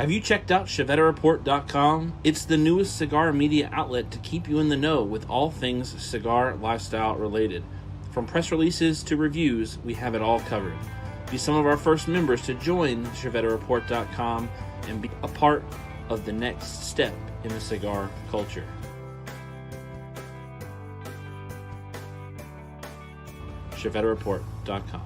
Have you checked out ChevetteReport.com? It's the newest cigar media outlet to keep you in the know with all things cigar lifestyle related. From press releases to reviews, we have it all covered. Be some of our first members to join ChevetteReport.com and be a part of the next step in the cigar culture. ChevetteReport.com.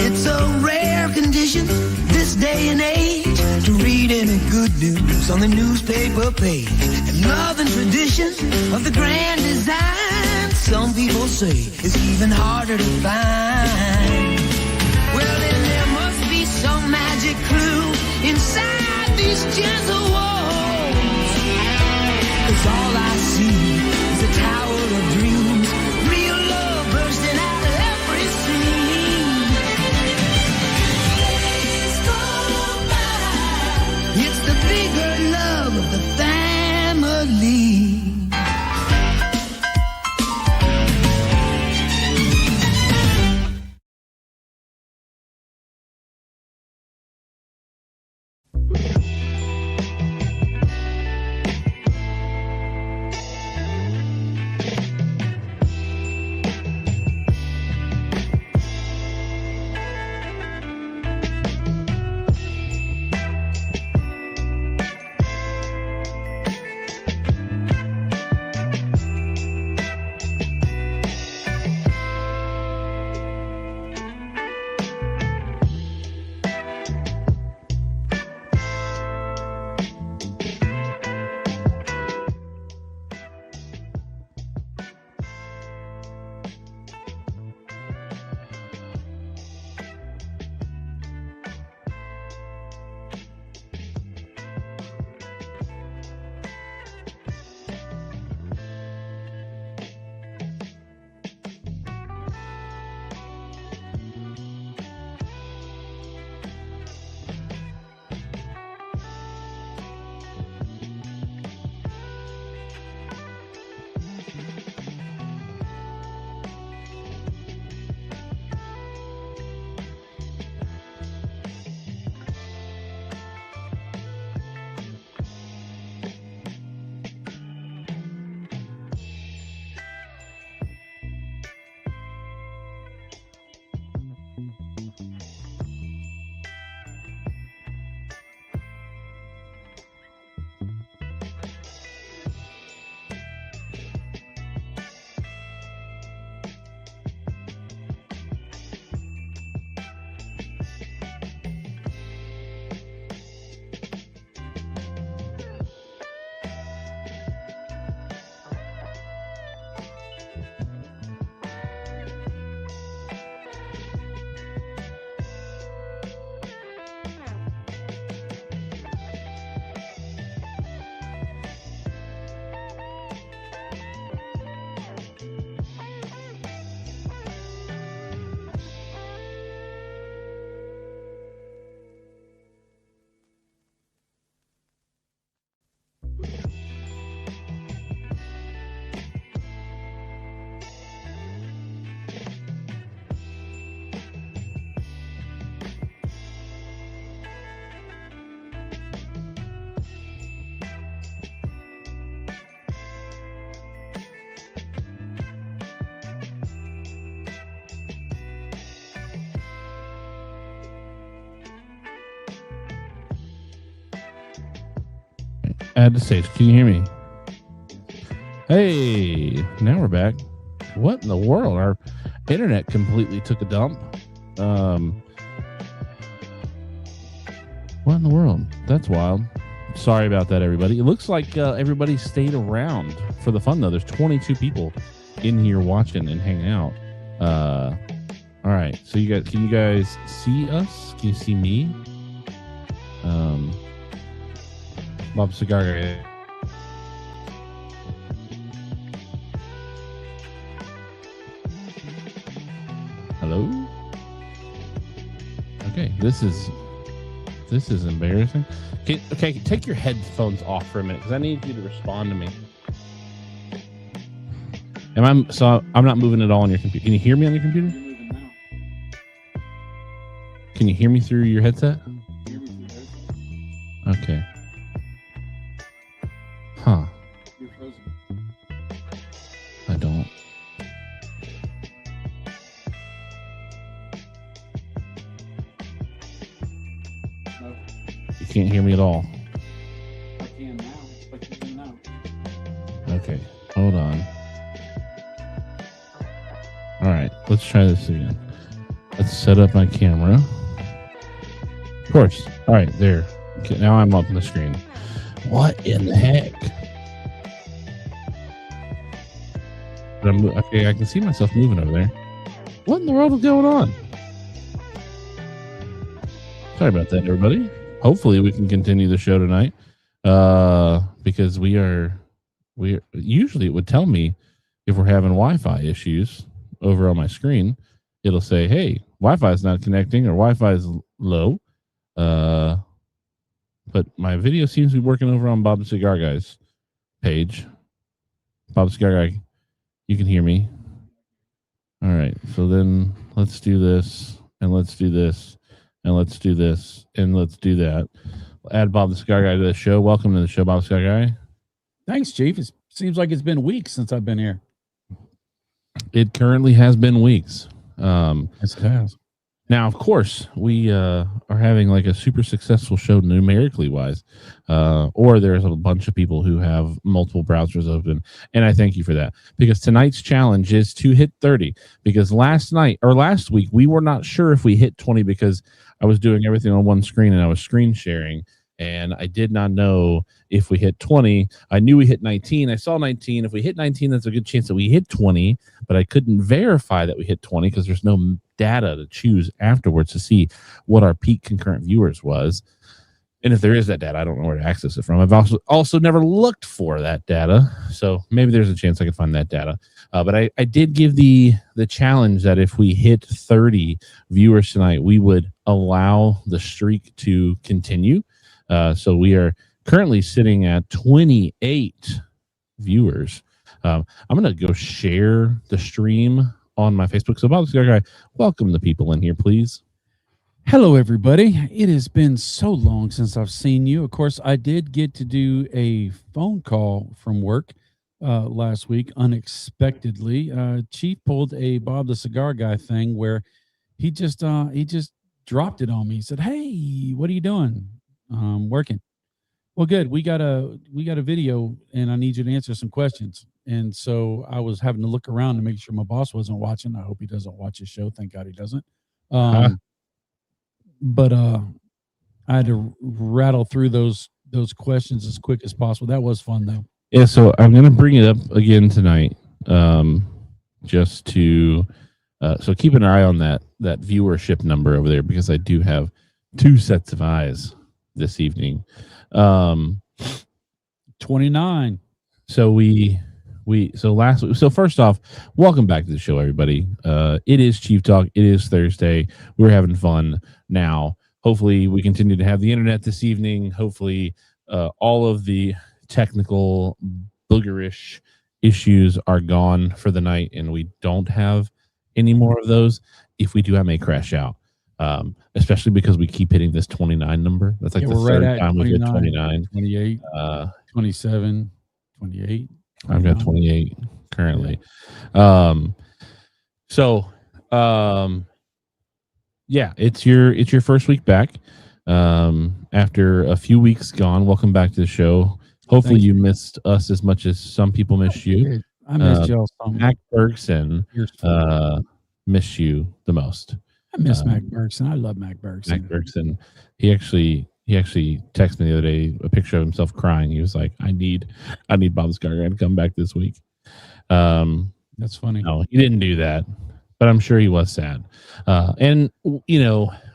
It's a rare condition this day and age to read any good news on the newspaper page. And love and tradition of the grand design, some people say, is even harder to find. Well, then there must be some magic clue inside these gentle walls. 'Cause all I see is a tower of dreams, real love bursting out of every scene. Days go by. It's the bigger love of the family. Add to stage. Can you hear me? Hey, now we're back. What in the world? Our internet completely took a dump. What in the world? That's wild. Sorry about that, everybody. It looks like everybody stayed around for the fun, though. There's 22 people in here watching and hanging out. All right. So can you guys see us? Can you see me? Bob Cigar Guy. Hello? Okay, this is embarrassing. Okay, take your headphones off for a minute because I need you to respond to me. I'm not moving at all on your computer. Can you hear me on your computer? Can you hear me through your headset? Okay. Huh. I don't. You can't hear me at all. I can now. But you can now. Okay, hold on. All right, let's try this again. Let's set up my camera. Of course. All right, there. Okay, now I'm up on the screen. What in the heck? Okay, I can see myself moving over there. What in the world is going on? Sorry about that, everybody. Hopefully we can continue the show tonight. Because we usually it would tell me if we're having Wi-Fi issues over on my screen. It'll say, hey, Wi-Fi is not connecting or Wi-Fi is low. But my video seems to be working over on Bob the Cigar Guy's page. Bob the Cigar Guy, you can hear me. All right, so then let's do this, and let's do this, and let's do this, and let's do that. We'll add Bob the Cigar Guy to the show. Welcome to the show, Bob the Cigar Guy. Thanks, Chief. It seems like it's been weeks since I've been here. It currently has been weeks. Yes, it has. Now, of course, we are having like a super successful show numerically wise, or there's a bunch of people who have multiple browsers open, and I thank you for that, because tonight's challenge is to hit 30, because last week, we were not sure if we hit 20 because I was doing everything on one screen and I was screen sharing, and I did not know if we hit 20. I knew we hit 19. I saw 19. If we hit 19, that's a good chance that we hit 20, but I couldn't verify that we hit 20 because there's no data to choose afterwards to see what our peak concurrent viewers was. And if there is that data, I don't know where to access it from. I've also never looked for that data, so maybe there's a chance I could find that data. But I did give the challenge that if we hit 30 viewers tonight, we would allow the streak to continue. So we are currently sitting at 28 viewers. I'm going to go share the stream on my Facebook. So Bob the Cigar Guy, welcome the people in here, please. Hello, everybody. It has been so long since I've seen you. Of course, I did get to do a phone call from work last week unexpectedly. Chief pulled a Bob the Cigar Guy thing where he just dropped it on me. He said, "Hey, what are you doing?" Working. Well, good. We got a video, and I need you to answer some questions. And so I was having to look around to make sure my boss wasn't watching. I hope he doesn't watch his show. Thank God he doesn't. But I had to rattle through those questions as quick as possible. That was fun, though. Yeah, so I'm going to bring it up again tonight, just to so keep an eye on that viewership number over there, because I do have two sets of eyes this evening. 29. So so first off, welcome back to the show, everybody. It is Chief Talk. It is Thursday. We're having fun now. Hopefully we continue to have the internet this evening. Hopefully all of the technical boogerish issues are gone for the night and we don't have any more of those. If we do, I may crash out. Especially because we keep hitting this 29 number. That's like the third time we hit 29. 28, 27, 28. I've got 28 currently. Yeah, it's your first week back. After a few weeks gone, welcome back to the show. Hopefully you missed us as much as some people missed you. I missed y'all so much. Mac Bergson missed you the most. I miss Mac Bergson. I love Mac Bergson. Mac Bergson. He actually texted me the other day a picture of himself crying. He was like, I need Bob the Cigar Guy to come back this week. That's funny. No, he didn't do that. but I'm sure he was sad. And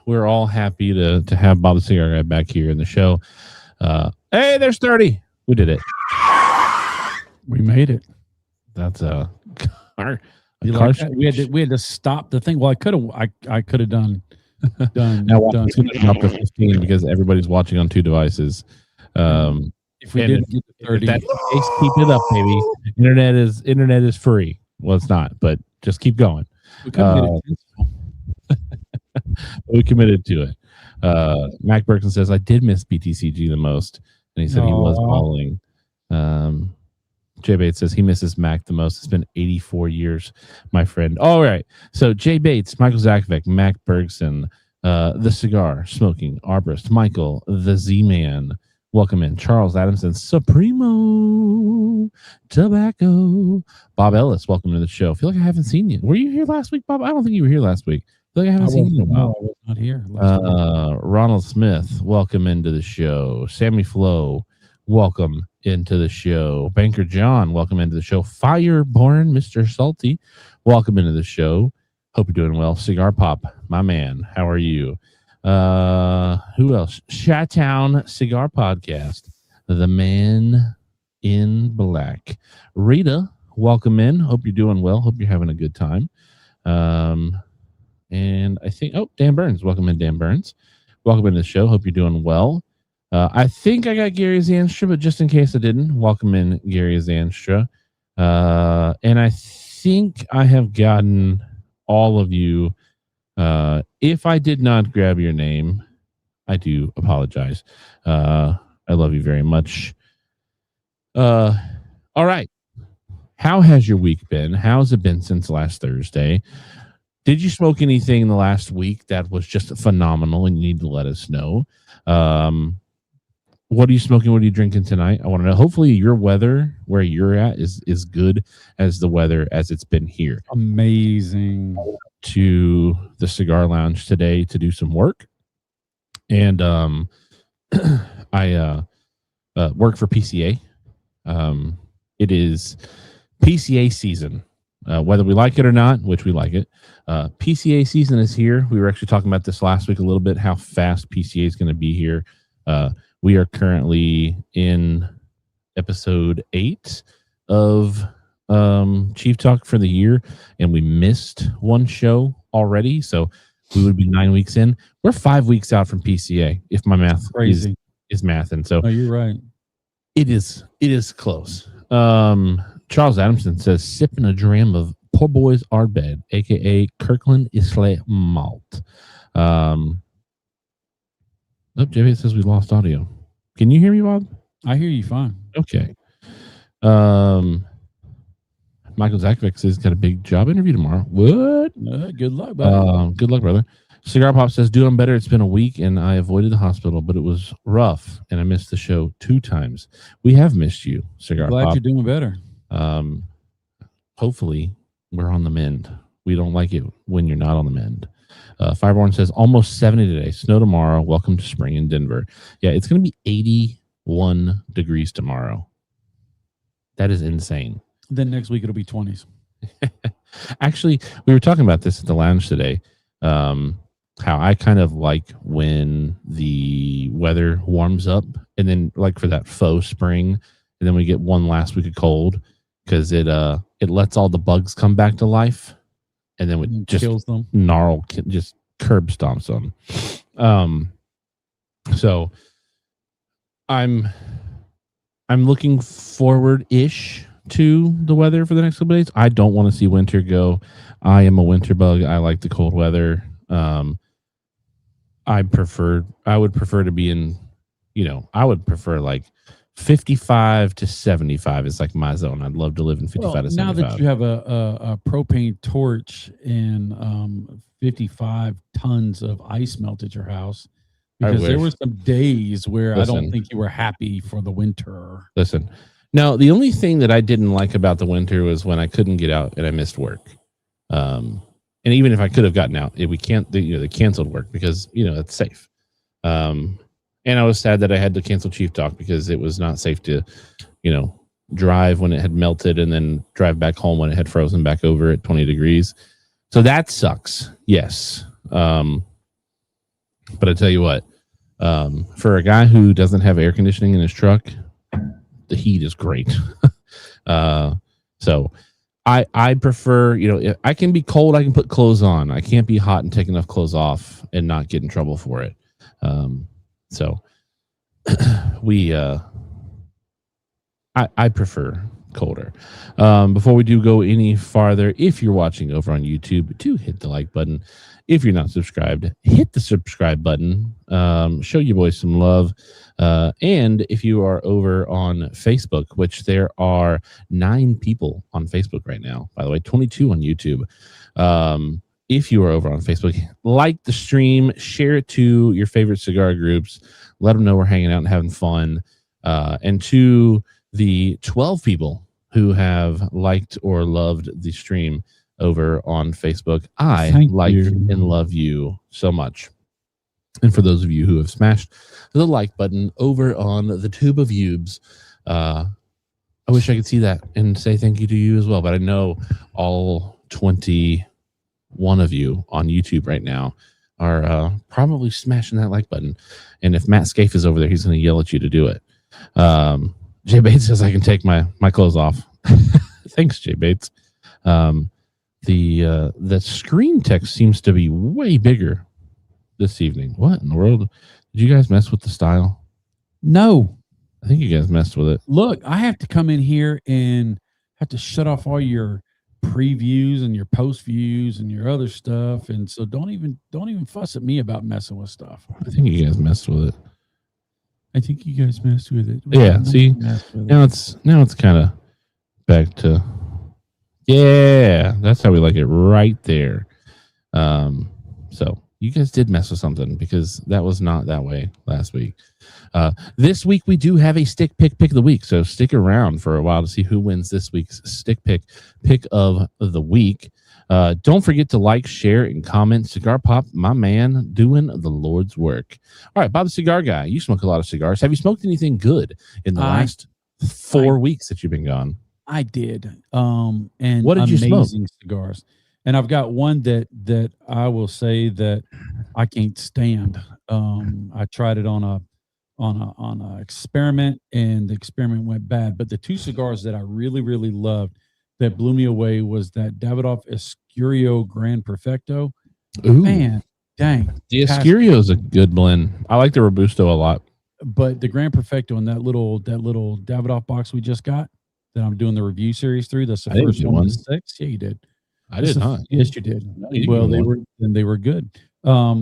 we're all happy to have Bob the Cigar Guy back here in the show. Hey, there's 30. We did it. We made it. That's car. We had to stop the thing. Well, I could have done. Now it's going to drop to 15 because everybody's watching on 2 devices. If we did get to 30, that's the case, keep it up, baby. Internet is free. Well, it's not, but just keep going. We committed to it. Mac Burton says, I did miss BTCG the most. And he said he was calling. Jay Bates says he misses Mac the most. It's been 84 years, my friend. All right. So Jay Bates, Michael Zakovic, Mac Bergson, The Cigar, Smoking, Arborist, Michael, The Z-Man. Welcome in. Charles Adamson, Supremo, Tobacco. Bob Ellis, welcome to the show. I feel like I haven't seen you. Were you here last week, Bob? I don't think you were here last week. I feel like I haven't seen you in a while. I was not here. Ronald Smith, welcome into the show. Sammy Flo, welcome into the show. Banker John, welcome into the show. Fireborn, Mr. Salty, welcome into the show. Hope you're doing well. Cigar Pop, my man, how are you? Who else? Chi-Town Cigar Podcast, the man in black. Rita, welcome in. Hope you're doing well. Hope you're having a good time. And I think, Dan Burns, welcome in, Dan Burns. Welcome into the show. Hope you're doing well. I think I got Gary Zanstra, but just in case I didn't, welcome in Gary Zanstra. And I think I have gotten all of you. If I did not grab your name, I do apologize. I love you very much. All right. How has your week been? How's it been since last Thursday? Did you smoke anything in the last week that was just phenomenal and you need to let us know? What are you smoking? What are you drinking tonight? I want to know. Hopefully your weather where you're at is good as the weather as it's been here. Amazing. To the Cigar Lounge today to do some work. And I work for PCA. It is PCA season. Whether we like it or not, which we like it. PCA season is here. We were actually talking about this last week a little bit, how fast PCA is going to be here. We are currently in episode 8 of Chief Talk for the year, and we missed one show already, so we would be 9 weeks in. We're 5 weeks out from PCA, if my math is math, and so you're right. It is close. Charles Adamson says, sipping a dram of Poor Boys Ardbeg, aka Kirkland Islay Malt. JV says we lost audio. Can you hear me, Bob? I hear you fine. Okay. Michael Zakovic says he's got a big job interview tomorrow. What? Good luck, buddy. Good luck, brother. Cigar Pop says, doing better. It's been a week and I avoided the hospital, but it was rough and I missed the show 2 times. We have missed you, Cigar Glad Pop. you're doing better. Hopefully we're on the mend. We don't like it when you're not on the mend. Fireborn says almost 70 today. Snow tomorrow. Welcome to spring in Denver. Yeah, it's going to be 81 degrees tomorrow. That is insane. Then next week it'll be 20s. Actually, we were talking about this at the lounge today. How I kind of like when the weather warms up and then like for that faux spring, and then we get one last week of cold because it lets all the bugs come back to life. And then it just kills them. Just curb stomps them. So I'm looking forward-ish to the weather for the next couple of days. I don't want to see winter go. I am a winter bug. I like the cold weather. I would prefer to be in, I would prefer like 55 to 75 is like my zone. I'd love to live in 55 to 75. Now that you have a propane torch and 55 tons of ice melt at your house, because there were some days where I don't think you were happy for the winter. Listen, now the only thing that I didn't like about the winter was when I couldn't get out and I missed work. And even if I could have gotten out, they canceled work because it's safe. And I was sad that I had to cancel Chief Talk because it was not safe to, drive when it had melted and then drive back home when it had frozen back over at 20 degrees. So that sucks. Yes. But I tell you what, for a guy who doesn't have air conditioning in his truck, the heat is great. So I prefer, if I can be cold, I can put clothes on. I can't be hot and take enough clothes off and not get in trouble for it. So I prefer colder. Before we do go any farther, if you're watching over on YouTube, do hit the like button. If you're not subscribed, hit the subscribe button. Show your boys some love. And if you are over on Facebook, which there are 9 people on Facebook right now, by the way, 22 on YouTube. If you are over on Facebook, like the stream, share it to your favorite cigar groups. Let them know we're hanging out and having fun. And to the 12 people who have liked or loved the stream over on Facebook, I like and love you so much. And for those of you who have smashed the like button over on the Tube of Ubes, I wish I could see that and say thank you to you as well. But I know all 21 of you on YouTube right now are probably smashing that like button. And if Matt Scaife is over there, he's going to yell at you to do it. Jay Bates says I can take my clothes off. Thanks, Jay Bates. The screen text seems to be way bigger this evening. What in the world? Did you guys mess with the style? No. I think you guys messed with it. Look, I have to come in here and have to shut off all your previews and your post views and your other stuff. And so don't even fuss at me about messing with stuff. I think you guys messed with it. I think you guys messed with it. Yeah, see, now it's kind of back to, yeah, that's how we like it right there. So you guys did mess with something because that was not that way last week. This week we do have a stick pick of the week, so stick around for a while to see who wins this week's stick pick of the week. Don't forget to like, share, and comment. Cigar Pop, my man, doing the Lord's work. All right, Bob the Cigar Guy, you smoke a lot of cigars. Have you smoked anything good in the last 4 weeks that you've been gone? I did. And what did you smoke? Amazing cigars. And I've got one that I will say that I can't stand. I tried it on a experiment, and the experiment went bad. But the 2 cigars that I really, really loved that blew me away was that Davidoff Escurio Gran Perfecto. Ooh. Man, dang. The Escurio is a good blend. I like the Robusto a lot. But the Gran Perfecto in that little Davidoff box we just got that I'm doing the review series through, that's the first one of the 6. Yeah, you did. I did not. Yes, you did. Well, they were good. Out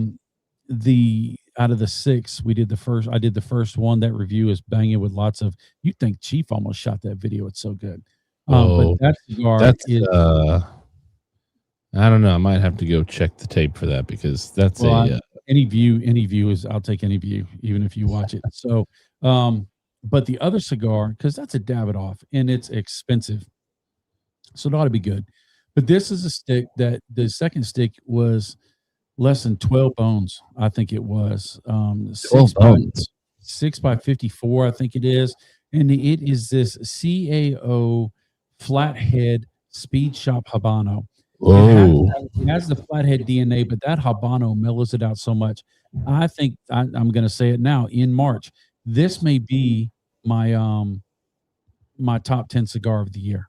of the 6, I did the first one. That review is banging with lots of, you think Chief almost shot that video. It's so good. But that cigar is, I don't know. I might have to go check the tape for that because that's any view is, I'll take any view, even if you watch it. So, but the other cigar, because that's a Davidoff and it's expensive, so it ought to be good. But this is a stick that the second stick was less than 12 bones. I think it was 12 bones. 6 by 54, I think it is. And it is this CAO flathead Speed Shop Habano. It has the flathead DNA, but that Habano mellows it out so much. I think I'm going to say it now. In March, this may be my my top 10 cigar of the year.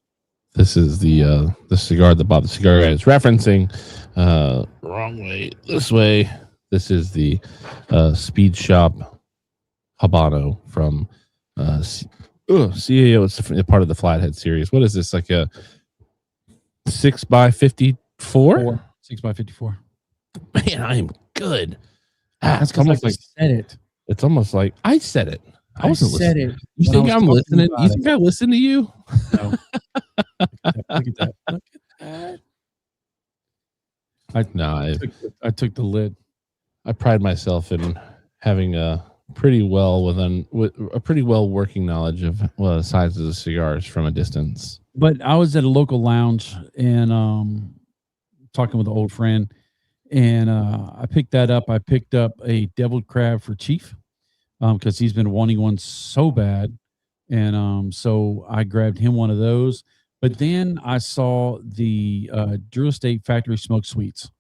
This is the cigar that Bob the Cigar Guy is referencing. Wrong way. This way. This is the Speed Shop Habano from CAO. It's a part of the Flathead series. What is this? Like a 6 by 54? 6 by 54. Man, I am good. That's almost like I said it. It's almost like I said it. I wasn't listening. It. You think I'm listening? You think I listen to you? No. Look at that. Look at that. I took the lid. I pride myself in having a pretty well working knowledge of sizes of cigars from a distance. But I was at a local lounge and talking with an old friend, and I picked that up. I picked up a deviled crab for Chief because he's been wanting one so bad, and so I grabbed him one of those. But then I saw the Drew Estate Factory Smoked Sweets,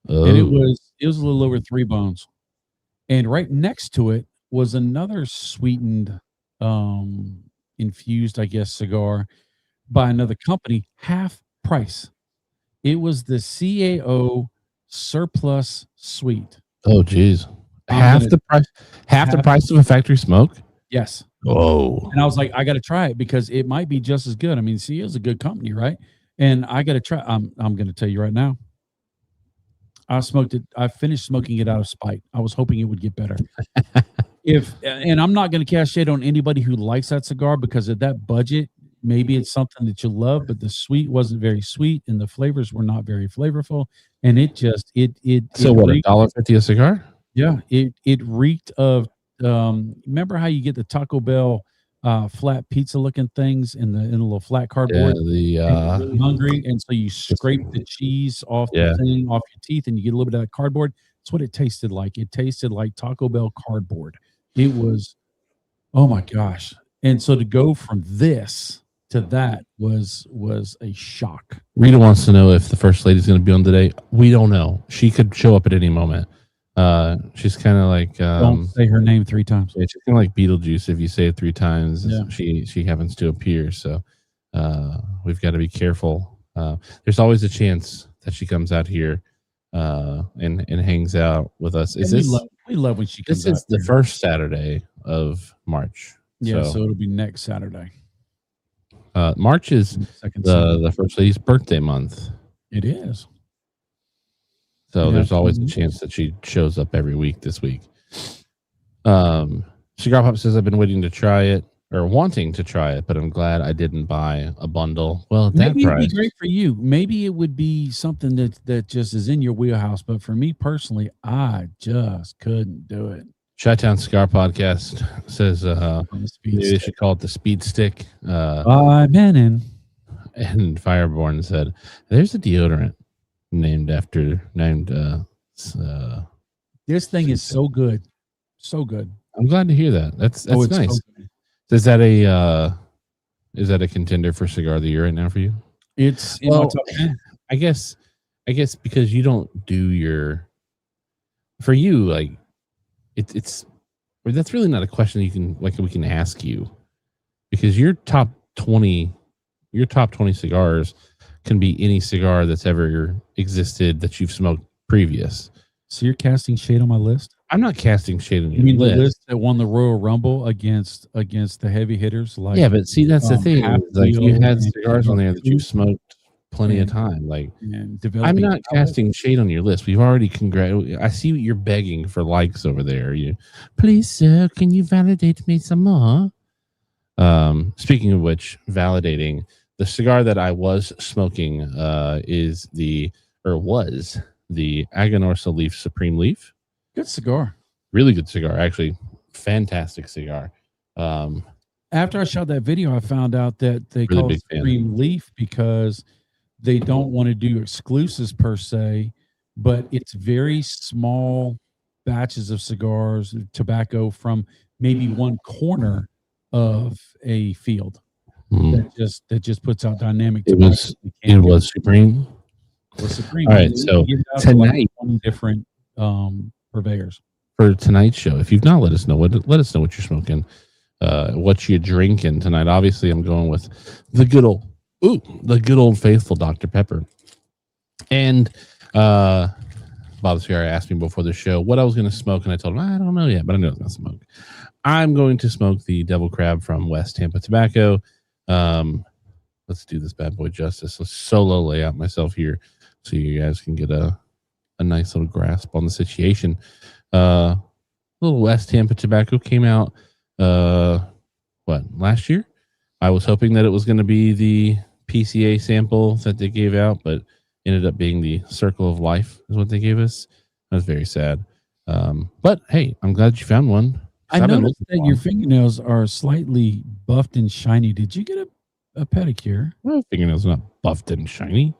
Oh, and it was a little over 3 bones. And right next to it was another sweetened, infused, I guess, cigar by another company, half price. It was the CAO Surplus Sweet. oh, geez. I'm Half gonna- the price. Half the half- price of a factory smoke. Yes. Oh, And I was like, I got to try it because it might be just as good. I mean, CAO is a good company, right? And I got to try. I'm going to tell you right now. I smoked it. I finished smoking it out of spite. I was hoping it would get better. And I'm not going to cast shade on anybody who likes that cigar because of that budget. Maybe it's something that you love, but the sweet wasn't very sweet and the flavors were not very flavorful. And it just, so what? $1.50 a cigar? yeah, it reeked of, remember how you get the Taco Bell flat pizza looking things in a little flat Yeah, cardboard? And you're the really hungry, and so you scrape the cheese off the thing off your teeth, and you get a little bit of that cardboard. That's what it tasted like. It tasted like Taco Bell cardboard. It was, oh my gosh! And so to go from this to that was a shock. Rita wants to know if the first lady's going to be on today. We don't know. She could show up at any moment. She's kind of like Don't say her name 3 times. yeah, she's kind of like Beetlejuice. If you say it 3 times, Yeah. she happens to appear. So we've got to be careful. There's always a chance that she comes out here and hangs out with us. Is And this we love when she comes this out is the here. first Saturday of March? Yeah, so it'll be next Saturday. March is Second Saturday. the first lady's birthday month. It is. So Yeah. there's always a chance that she shows up every week this week. Cigar Pop says, I've been waiting to try it or wanting to try it, but I'm glad I didn't buy a bundle. Well, at that Maybe it'd price, be great for you. Maybe it would be something that just is in your wheelhouse. But for me personally, I just couldn't do it. Chi-Town Cigar Podcast says On the speed maybe they stick. should call it the Speed Stick. By Menon. And Fireborn said, there's a deodorant named This thing is so good. So good. I'm glad to hear that. That's Oh, it's so nice. good. Is that a contender for cigar of the year right now for you? It's in my Well, top 10. I guess because you don't do for you, like it's that's really not a question we can ask you, because your top 20 cigars can be any cigar that's ever existed that you've smoked previous. So you're casting shade on my list? I'm not casting shade on You your mean list. the list that won the Royal Rumble against the heavy hitters? Like Yeah, but see, that's the thing. Half Like, you Wheel had and cigars on there that you Truth smoked plenty of and- time. Like, and I'm developing not palate. casting shade on your list. We've already I see you're begging for likes over there. Please, sir, can you validate me some more? Speaking of which, validating, the cigar that I was smoking was the Aganorsa Leaf Supreme Leaf. Good cigar. Really good cigar, actually. Fantastic cigar. After I shot that video, I found out that they Really call big it fan. Supreme Leaf because they don't want to do exclusives per se, but it's very small batches of cigars, tobacco from maybe one corner of a field Mm. that just puts out dynamic. It tobacco was you can't It get was Supreme. with Supreme. All right, They so give it out to like tonight- 20 different purveyors. For tonight's show, if you've not let us know what you're smoking, what you're drinking tonight. Obviously, I'm going with the good old faithful Dr. Pepper. And Bob Cigar asked me before the show what I was going to smoke, and I told him I don't know yet, but I know I was going to smoke. I'm going to smoke the Devil Crab from West Tampa Tobacco. Let's do this bad boy justice. Let's solo lay out myself here so you guys can get a nice little grasp on the situation. Little West Tampa Tobacco came out last year. I was hoping that it was going to be the PCA sample that they gave out, but ended up being the Circle of Life is what they gave us. I was very sad. But hey, I'm glad you found one. 'cause I I've been noticed looking that for your one. fingernails are slightly buffed and shiny. Did you get a pedicure? My fingernails are not buffed and shiny.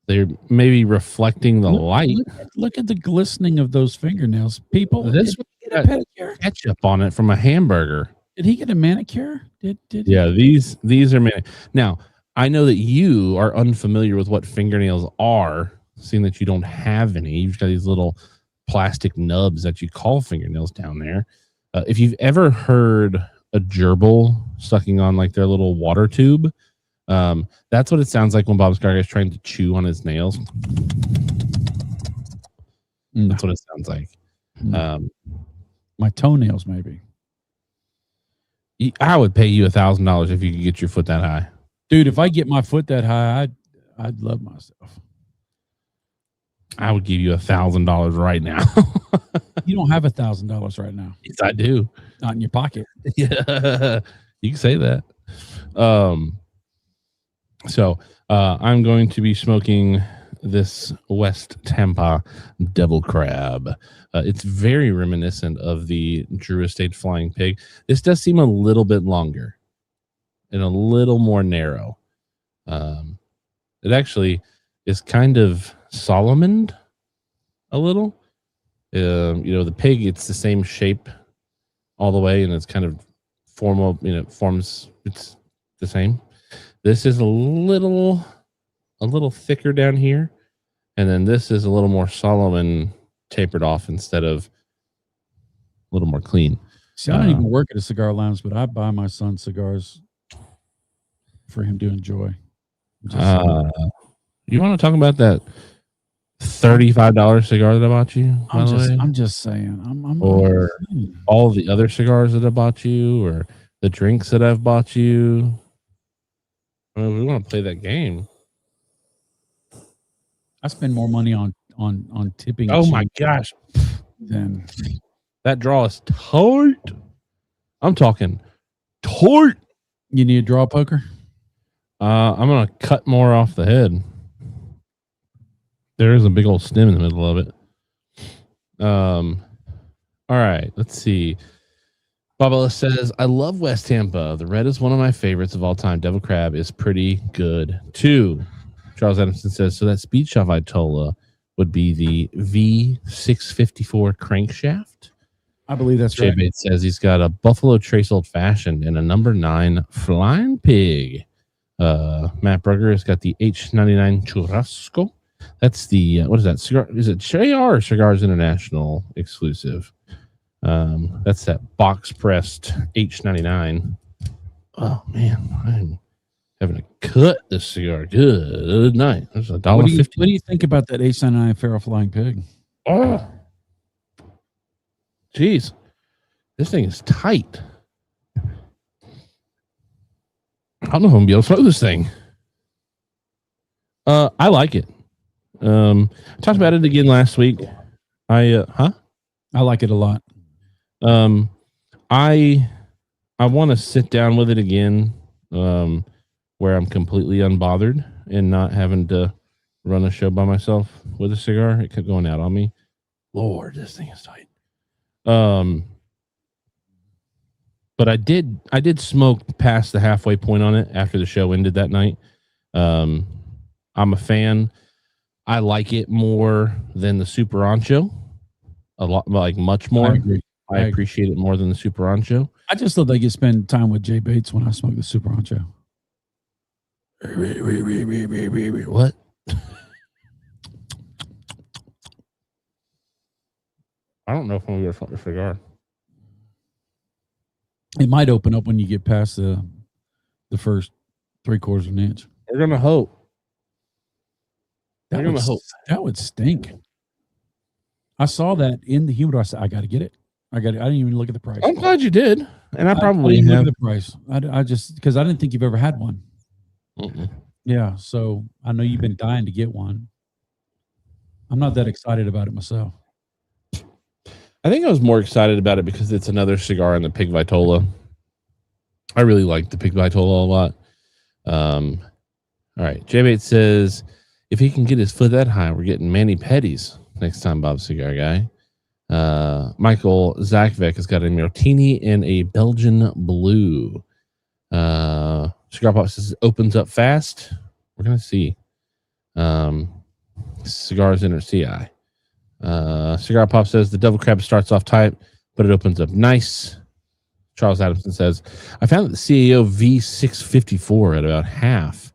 They're maybe reflecting the light. Look at the glistening of those fingernails. People, This did you get a pedicure? Ketchup on it from a hamburger. Did he get a manicure? Did Yeah, these are now. I know that you are unfamiliar with what fingernails are, seeing that you don't have any. You've got these little plastic nubs that you call fingernails down there. If you've ever heard a gerbil sucking on like their little water tube, that's what it sounds like when Bob Cigar is trying to chew on his nails. That's what it sounds like. My toenails, maybe. I would pay you $1,000 if you could get your foot that high. Dude, if I get my foot that high, I'd love myself. I would give you $1,000 right now. You don't have $1,000 right now. Yes, I do. Not in your pocket. Yeah, you can say that. So I'm going to be smoking this West Tampa Devil Crab. It's very reminiscent of the Drew Estate Flying Pig. This does seem a little bit longer and a little more narrow. It actually is kind of Solomoned a little. The pig, it's the same shape all the way, and it's kind of formal, forms, it's the same. This is a little thicker down here, and then this is a little more Solomon tapered off instead of a little more clean. See, I don't even work at a cigar lounge, but I buy my son cigars for him to enjoy. You want to talk about that $35 cigar that I bought you? I'm just saying. Or all the other cigars that I bought you, or the drinks that I've bought you. I mean, we want to play that game. I spend more money on tipping. Oh my gosh! Then that draw is tight. I'm talking tight. You need a draw poker? I'm gonna cut more off the head. There is a big old stem in the middle of it. All right, let's see. Baba says, I love West Tampa. The red is one of my favorites of all time. Devil Crab is pretty good too. Charles Adamson says, so that Speed Shop Vitola would be the V654 crankshaft. I believe that's right. Jay Bates says he's got a Buffalo Trace Old Fashioned and a number 9 Flying Pig. Matt Brugger has got the H99 Churrasco. That's the, what is that? Cigar? Is it JR or Cigars International exclusive? That's that box pressed H99. Oh man, I'm having to cut this cigar. Good night. That's $1.50. What do you think about that H99 Feral Flying Pig? Oh, jeez, this thing is tight. I don't know if I'm gonna be able to smoke this thing. I like it. I talked about it again last week. I like it a lot. I want to sit down with it again, where I'm completely unbothered and not having to run a show by myself with a cigar. It kept going out on me. Lord, this thing is tight. But I did smoke past the halfway point on it after the show ended that night. I'm a fan. I like it more than the Super Ancho. A lot, like much more. I agree. I appreciate it more than the Super Ancho. I just thought they could spend time with Jay Bates when I smoke the Super Ancho. What? I don't know if I'm going to smoke the cigar. It might open up when you get past the first 3/4 of an inch. We're gonna hope. That would stink. I saw that in the humidor. I said, I got to get it. I didn't even look at the price. I'm glad you did, and I probably didn't have look at the price. I just because I didn't think you've ever had one. Yeah, so I know you've been dying to get one. I'm not that excited about it myself. I think I was more excited about it because it's another cigar in the Pig Vitola. I really like the Pig Vitola a lot. All right. J-Bait says, if he can get his foot that high, we're getting Manny Petty's next time, Bob Cigar Guy. Michael Zakvek has got a Martini and a Belgian Blue. Cigar Pop says, opens up fast. We're going to see. Cigars Inner CI. Cigar Pop says the Devil Crab starts off tight, but it opens up nice. Charles Adamson says, I found that the CAO V654 at about half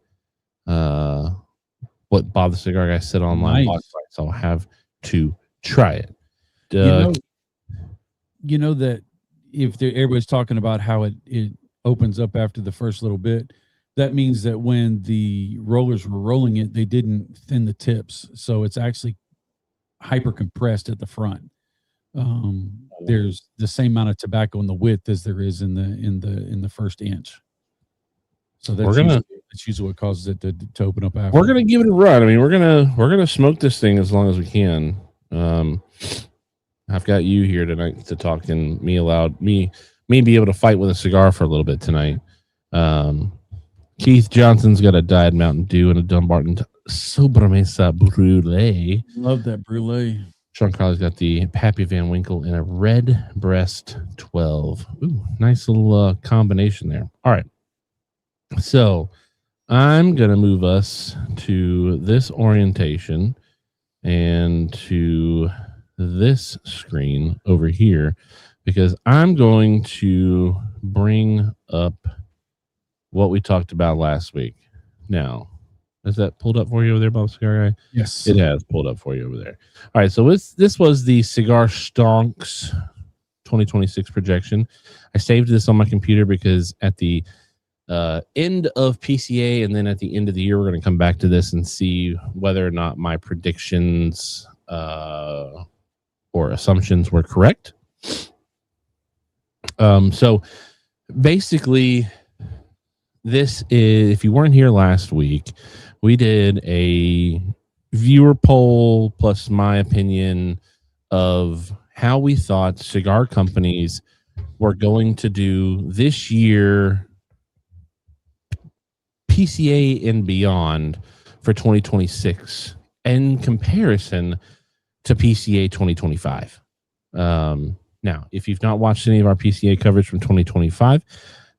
what Bob the Cigar Guy said online. Nice. So I'll have to try it. You know that if everybody's talking about how it opens up after the first little bit, that means that when the rollers were rolling it, they didn't thin the tips, so it's actually hyper compressed at the front. There's the same amount of tobacco in the width as there is in the first inch. So that's usually what causes it to open up after. We're gonna give it a run. I mean, we're gonna smoke this thing as long as we can. I've got you here tonight to talk, and me be able to fight with a cigar for a little bit tonight. Keith Johnson's got a Diet Mountain Dew and a Dumbarton Sobremesa Brulee. Love that brulee. Sean Crowley's got the Pappy Van Winkle and a Red Breast 12. Ooh, nice little combination there. All right. So I'm going to move us to this orientation and to this screen over here, because I'm going to bring up what we talked about last week. Now, is that pulled up for you over there, Bob Cigar Guy? Yes. It has pulled up for you over there. All right, so this was the Cigar Stonks 2026 projection. I saved this on my computer because at the end of PCA and then at the end of the year, we're going to come back to this and see whether or not my predictions or assumptions were correct. So basically, this is, if you weren't here last week, we did a viewer poll plus my opinion of how we thought cigar companies were going to do this year, PCA and beyond, for 2026 in comparison to PCA 2025. Now, if you've not watched any of our PCA coverage from 2025,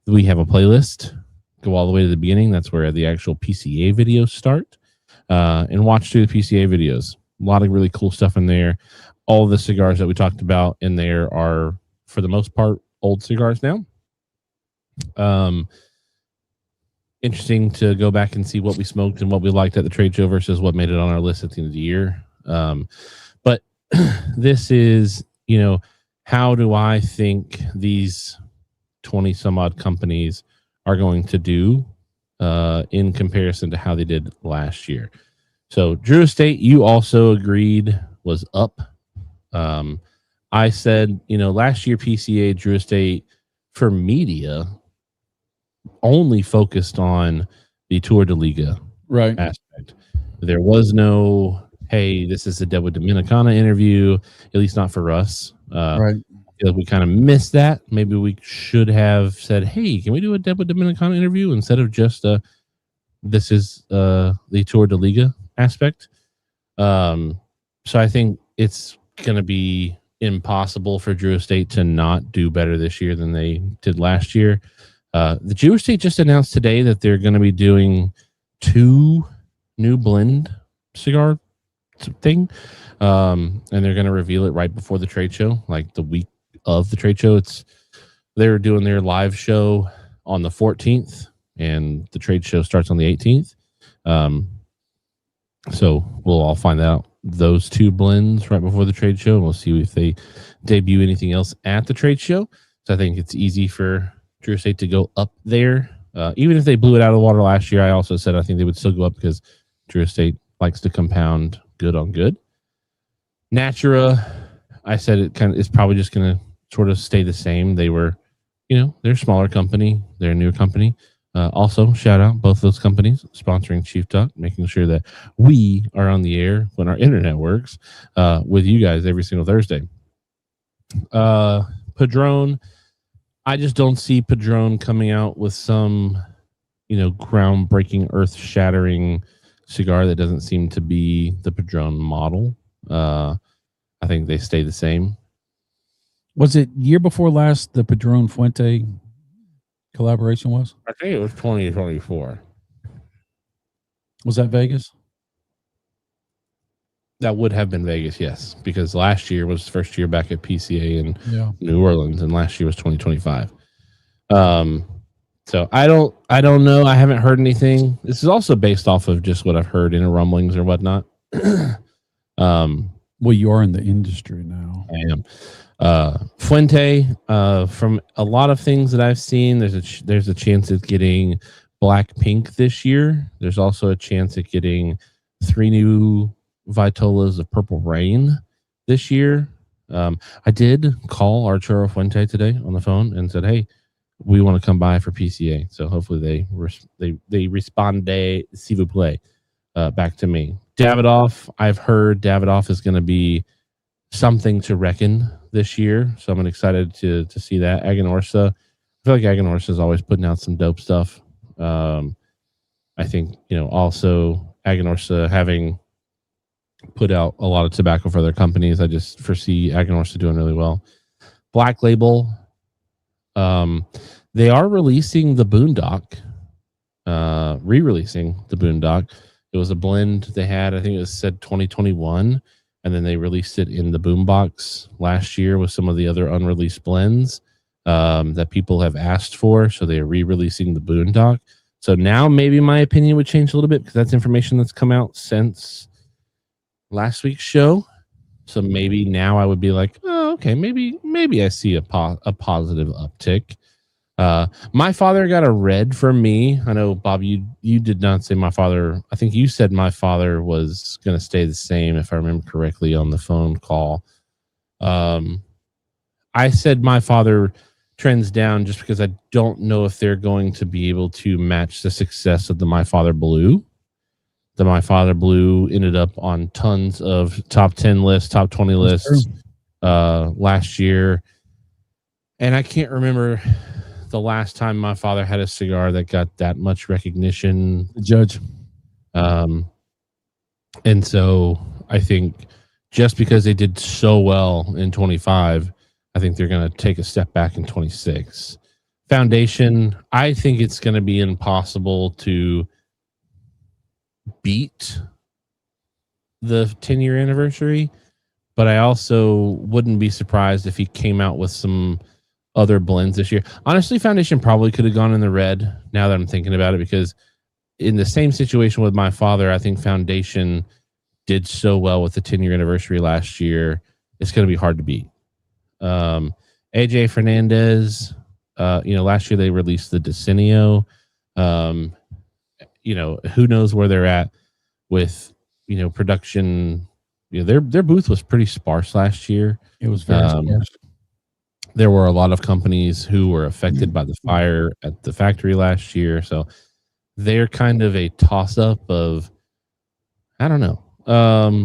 we have a playlist. Go all the way to the beginning. That's where the actual PCA videos start. And watch through the PCA videos. A lot of really cool stuff in there. All of the cigars that we talked about in there are, for the most part, old cigars now. Interesting to go back and see what we smoked and what we liked at the trade show versus what made it on our list at the end of the year. But this is, how do I think these 20 some odd companies are going to do in comparison to how they did last year? So Drew Estate, you also agreed was up. I said, last year PCA Drew Estate for media only focused on the Tour de Liga aspect. There was no, hey, this is a Deborah Dominicana interview, at least not for us. Right. We kind of missed that. Maybe we should have said, hey, can we do a Deborah Dominicana interview instead of just this is the Tour de Liga aspect. So I think it's going to be impossible for Drew Estate to not do better this year than they did last year. The Drew Estate just announced today that they're going to be doing 2 new blend cigar thing. And they're going to reveal it right before the trade show, like the week of the trade show. They're doing their live show on the 14th and the trade show starts on the 18th. So we'll all find out those 2 blends right before the trade show. We'll see if they debut anything else at the trade show. So I think it's easy for Drew Estate to go up there. Even if they blew it out of the water last year, I also said I think they would still go up because Drew Estate likes to compound good on good. Natura, I said it kind of is probably just going to sort of stay the same. They were, they're a smaller company. They're a newer company. Also, shout out both those companies sponsoring Chief Talk, making sure that we are on the air when our internet works with you guys every single Thursday. Padron, I just don't see Padron coming out with some, groundbreaking, earth-shattering cigar that doesn't seem to be the Padron model. I think they stay the same. Was it year before last the Padron Fuente collaboration was? I think it was 2024. Was that Vegas? That would have been Vegas, yes, because last year was the first year back at PCA in New Orleans, and last year was 2025. So I don't know. I haven't heard anything. This is also based off of just what I've heard in rumblings or whatnot. Well, you are in the industry now. I am. Fuente, from a lot of things that I've seen, there's a chance of getting Black Pink this year. There's also a chance of getting 3 new Vitolas of Purple Rain this year. I did call Arturo Fuente today on the phone and said, "Hey, we want to come by for PCA." So hopefully they respond, s'il vous plaît, back to me. Davidoff, I've heard Davidoff is going to be something to reckon this year, so I'm excited to see that. Aganorsa, I feel like Aganorsa is always putting out some dope stuff. I think, also Aganorsa having put out a lot of tobacco for their companies, I just foresee Aganorsa doing really well. Black Label, they are releasing the Boondock, re-releasing the Boondock. It was a blend they had, I think it was said 2021, and then they released it in the boombox last year with some of the other unreleased blends that people have asked for. So they are re-releasing the Boondock. So now maybe my opinion would change a little bit because that's information that's come out since last week's show. So maybe now I would be like, oh, okay, maybe I see a positive uptick. My father got a red from me. I know, Bob, you did not say my father. I think you said my father was going to stay the same, if I remember correctly, on the phone call. I said my father trends down just because I don't know if they're going to be able to match the success of the My Father Blue. The My Father Blue ended up on tons of top 10 lists, top 20 lists last year. And I can't remember the last time my father had a cigar that got that much recognition. The Judge. And so I think just because they did so well in 25, I think they're going to take a step back in 26. Foundation, I think it's going to be impossible to beat the 10-year anniversary, but I also wouldn't be surprised if he came out with some other blends this year. Honestly, Foundation probably could have gone in the red now that I'm thinking about it, because in the same situation with my father, I think Foundation did so well with the 10-year anniversary last year. It's going to be hard to beat. AJ Fernandez, last year they released the Decenio. Who knows where they're at with, production. Their booth was pretty sparse last year. It was very sparse. There were a lot of companies who were affected by the fire at the factory last year. So they're kind of a toss-up of, I don't know.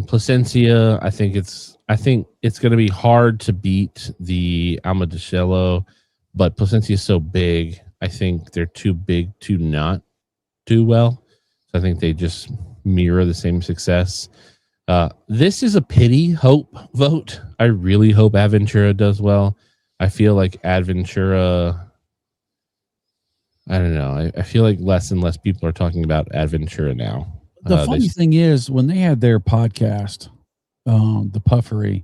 Plasencia, I think it's going to be hard to beat the Amadichello, but Plasencia is so big. I think they're too big to not do well. So I think they just mirror the same success. This is a pity hope vote. I really hope Aventura does well. I feel like Aventura, I don't know. I feel like less and less people are talking about Aventura now. The funny thing is, when they had their podcast, the Puffery,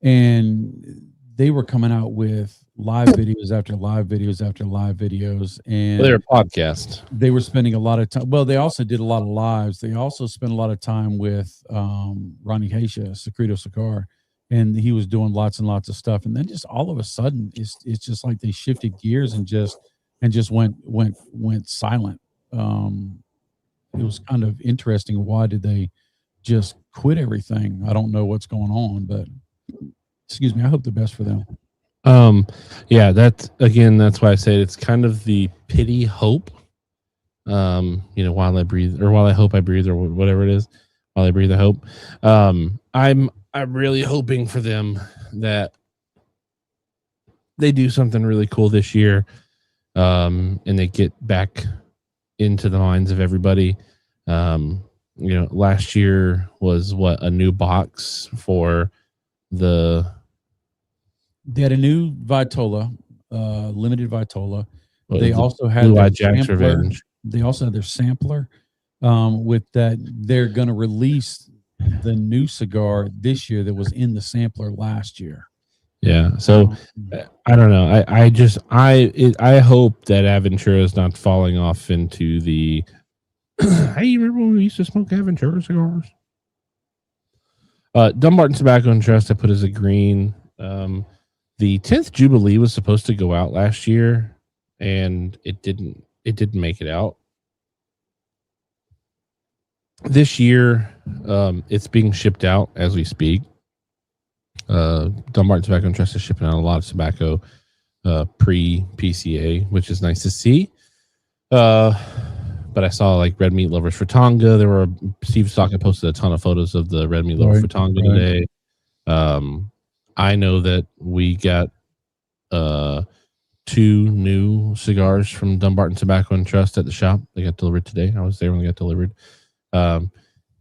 and they were coming out with live videos after live videos after live videos, and they're a podcast. They were spending a lot of time. Well, they also did a lot of lives. They also spent a lot of time with Ronnie Haisha, Secreto Cigar, and he was doing lots and lots of stuff. And then just all of a sudden, it's just like they shifted gears and just went silent. It was kind of interesting. Why did they just quit everything? I don't know what's going on, but excuse me. I hope the best for them. Yeah, that's why I say it's kind of the pity hope. While I breathe, or while I hope I breathe, or whatever it is, while I breathe, I hope. I'm really hoping for them that they do something really cool this year, and they get back into the minds of everybody. Last year was a new box for they had a new Vitola, limited Vitola. They also had their Jack's Revenge. They also had their sampler. With that, they're going to release the new cigar this year that was in the sampler last year. Yeah. So I don't know. I hope that Aventura is not falling off into the. Hey, you remember when we used to smoke Aventura cigars? Dumbarton Tobacco and Trust I put as a green. The 10th Jubilee was supposed to go out last year, and it didn't. It didn't make it out. This year, it's being shipped out as we speak. Dumbarton Tobacco and Trust is shipping out a lot of tobacco pre-PCA, which is nice to see. But I saw like Red Meat Lovers for Tonga. There were Steve Stockton posted a ton of photos of the Red Meat Lovers for Tonga today. I know that we got 2 new cigars from Dumbarton Tobacco and Trust at the shop. They got delivered today. I was there when they got delivered. And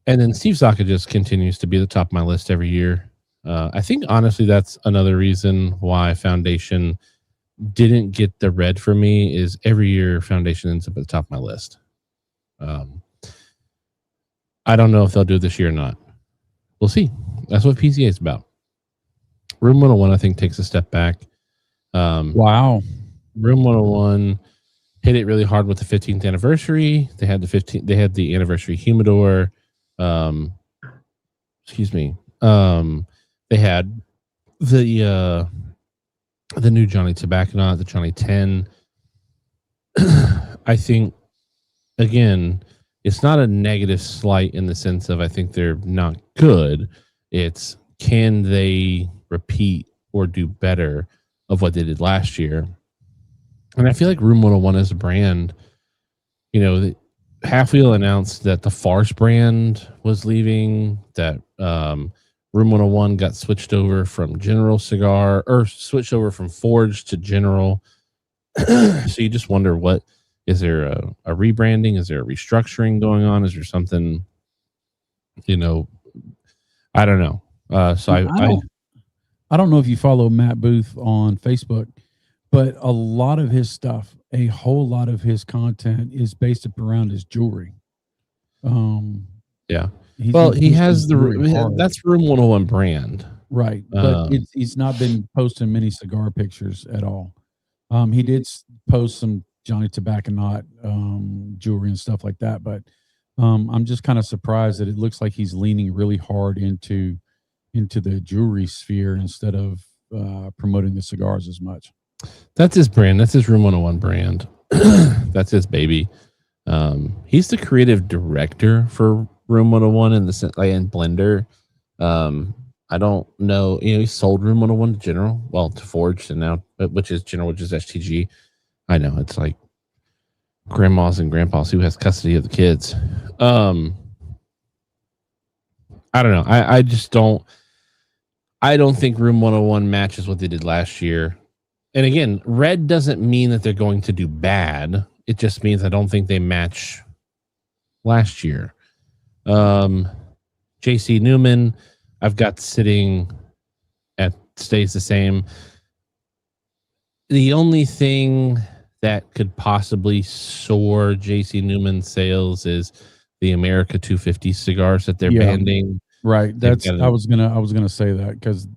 then Steve Saka just continues to be at the top of my list every year. I think honestly that's another reason why Foundation didn't get the red for me is every year Foundation ends up at the top of my list. I don't know if they'll do it this year or not. We'll see. That's what PCA is about. Room 101 I think takes a step back. Wow. Room 101 hit it really hard with the 15th anniversary. They had the anniversary humidor. Excuse me. They had the new Johnny Tobacconaut, the Johnny 10. I think again, it's not a negative slight in the sense of I think they're not good. It's can they repeat or do better of what they did last year? And I feel like Room 101 as a brand, Half Wheel announced that the Farce brand was leaving, that Room 101 got switched over from General Cigar or switched over from Forge to General. So you just wonder what is there a rebranding? Is there a restructuring going on? Is there something, I don't know. I don't know if you follow Matt Booth on Facebook, but a lot of his stuff, a whole lot of his content is based up around his jewelry. Yeah. He has that's Room 101 brand. Right. But he's not been posting many cigar pictures at all. He did post some Johnny Tobacconaut jewelry and stuff like that, but I'm just kind of surprised that it looks like he's leaning really hard into the jewelry sphere instead of promoting the cigars as much. That's his brand. That's his Room 101 brand. That's his baby. He's the creative director for Room 101 in Blender. I don't know. He sold Room 101 to General, to Forged, and now which is General, which is STG. I know it's like grandmas and grandpas who has custody of the kids. I don't know. I just don't. I don't think Room 101 matches what they did last year. And again, red doesn't mean that they're going to do bad. It just means I don't think they match last year. JC Newman, I've got sitting at stays the same. The only thing that could possibly soar JC Newman's sales is the America 250 cigars that they're banding. Right. I was gonna say that because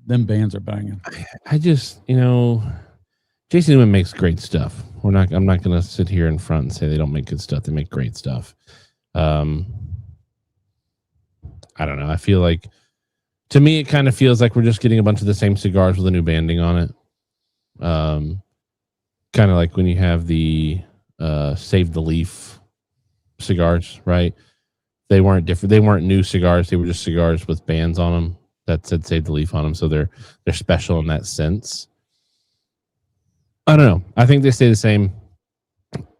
them bands are banging. I just, JC Newman makes great stuff. I'm not gonna sit here in front and say they don't make good stuff. They make great stuff. I don't know. I feel like, to me, it kind of feels like we're just getting a bunch of the same cigars with a new banding on it. Kind of like when you have the Save the Leaf cigars, right? They weren't different. They weren't new cigars. They were just cigars with bands on them that said Save the Leaf on them. So they're special in that sense. I don't know. I think they stay the same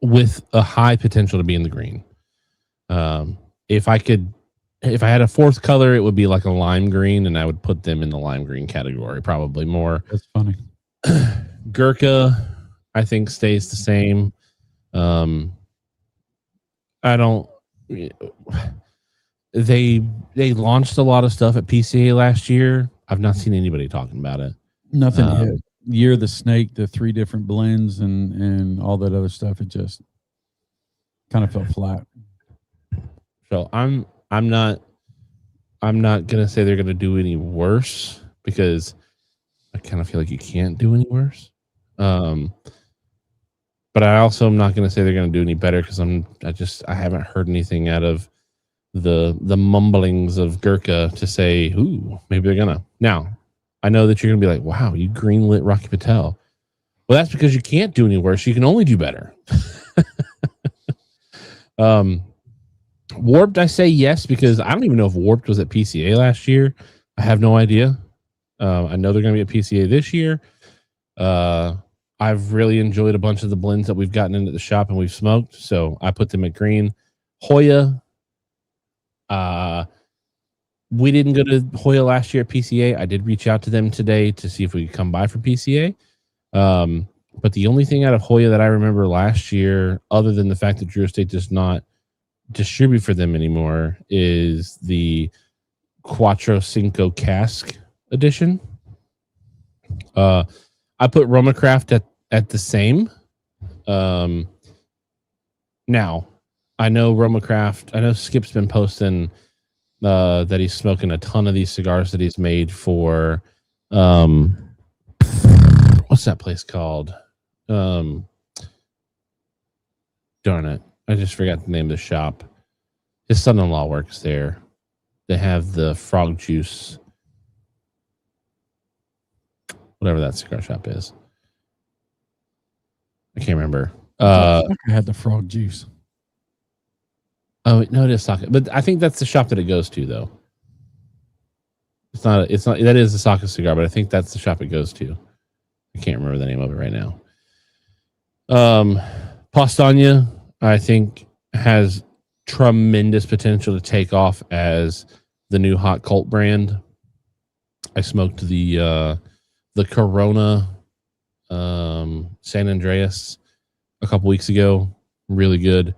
with a high potential to be in the green. If I had a fourth color, it would be like a lime green, and I would put them in the lime green category, probably more. That's funny. Gurkha, I think, stays the same. I don't. They launched a lot of stuff at PCA last year. I've not seen anybody talking about it. Nothing yet. Year of the Snake, the 3 different blends, and all that other stuff. It just kind of fell flat. So I'm not gonna say they're gonna do any worse because kind of feel like you can't do any worse. But I also am not going to say they're going to do any better because I haven't heard anything out of the mumblings of Gurkha to say, ooh, maybe they're gonna. Now, I know that you're gonna be like, wow, you greenlit Rocky Patel. Well, that's because you can't do any worse. You can only do better. Warped, I say yes because I don't even know if Warped was at PCA last year. I have no idea. I know they're gonna be at PCA this year. I've really enjoyed a bunch of the blends that we've gotten into the shop and we've smoked, so I put them at green. Hoya. We didn't go to Hoya last year at PCA. I did reach out to them today to see if we could come by for PCA. But the only thing out of Hoya that I remember last year, other than the fact that Drew Estate does not distribute for them anymore, is the Cuatro Cinco Cask edition. I put Romacraft at the same. Now, I know Romacraft, I know Skip's been posting that he's smoking a ton of these cigars that he's made for what's that place called? Darn it. I just forgot the name of the shop. His son-in-law works there. They have the frog juice, whatever that cigar shop is. I can't remember. I had the frog juice. Oh no, it is Saka, but I think that's the shop that it goes to, though. It's not. That is the Saka cigar, but I think that's the shop it goes to. I can't remember the name of it right now. Pastania, I think, has tremendous potential to take off as the new hot cult brand. I smoked the Corona San Andreas a couple weeks ago. Really good.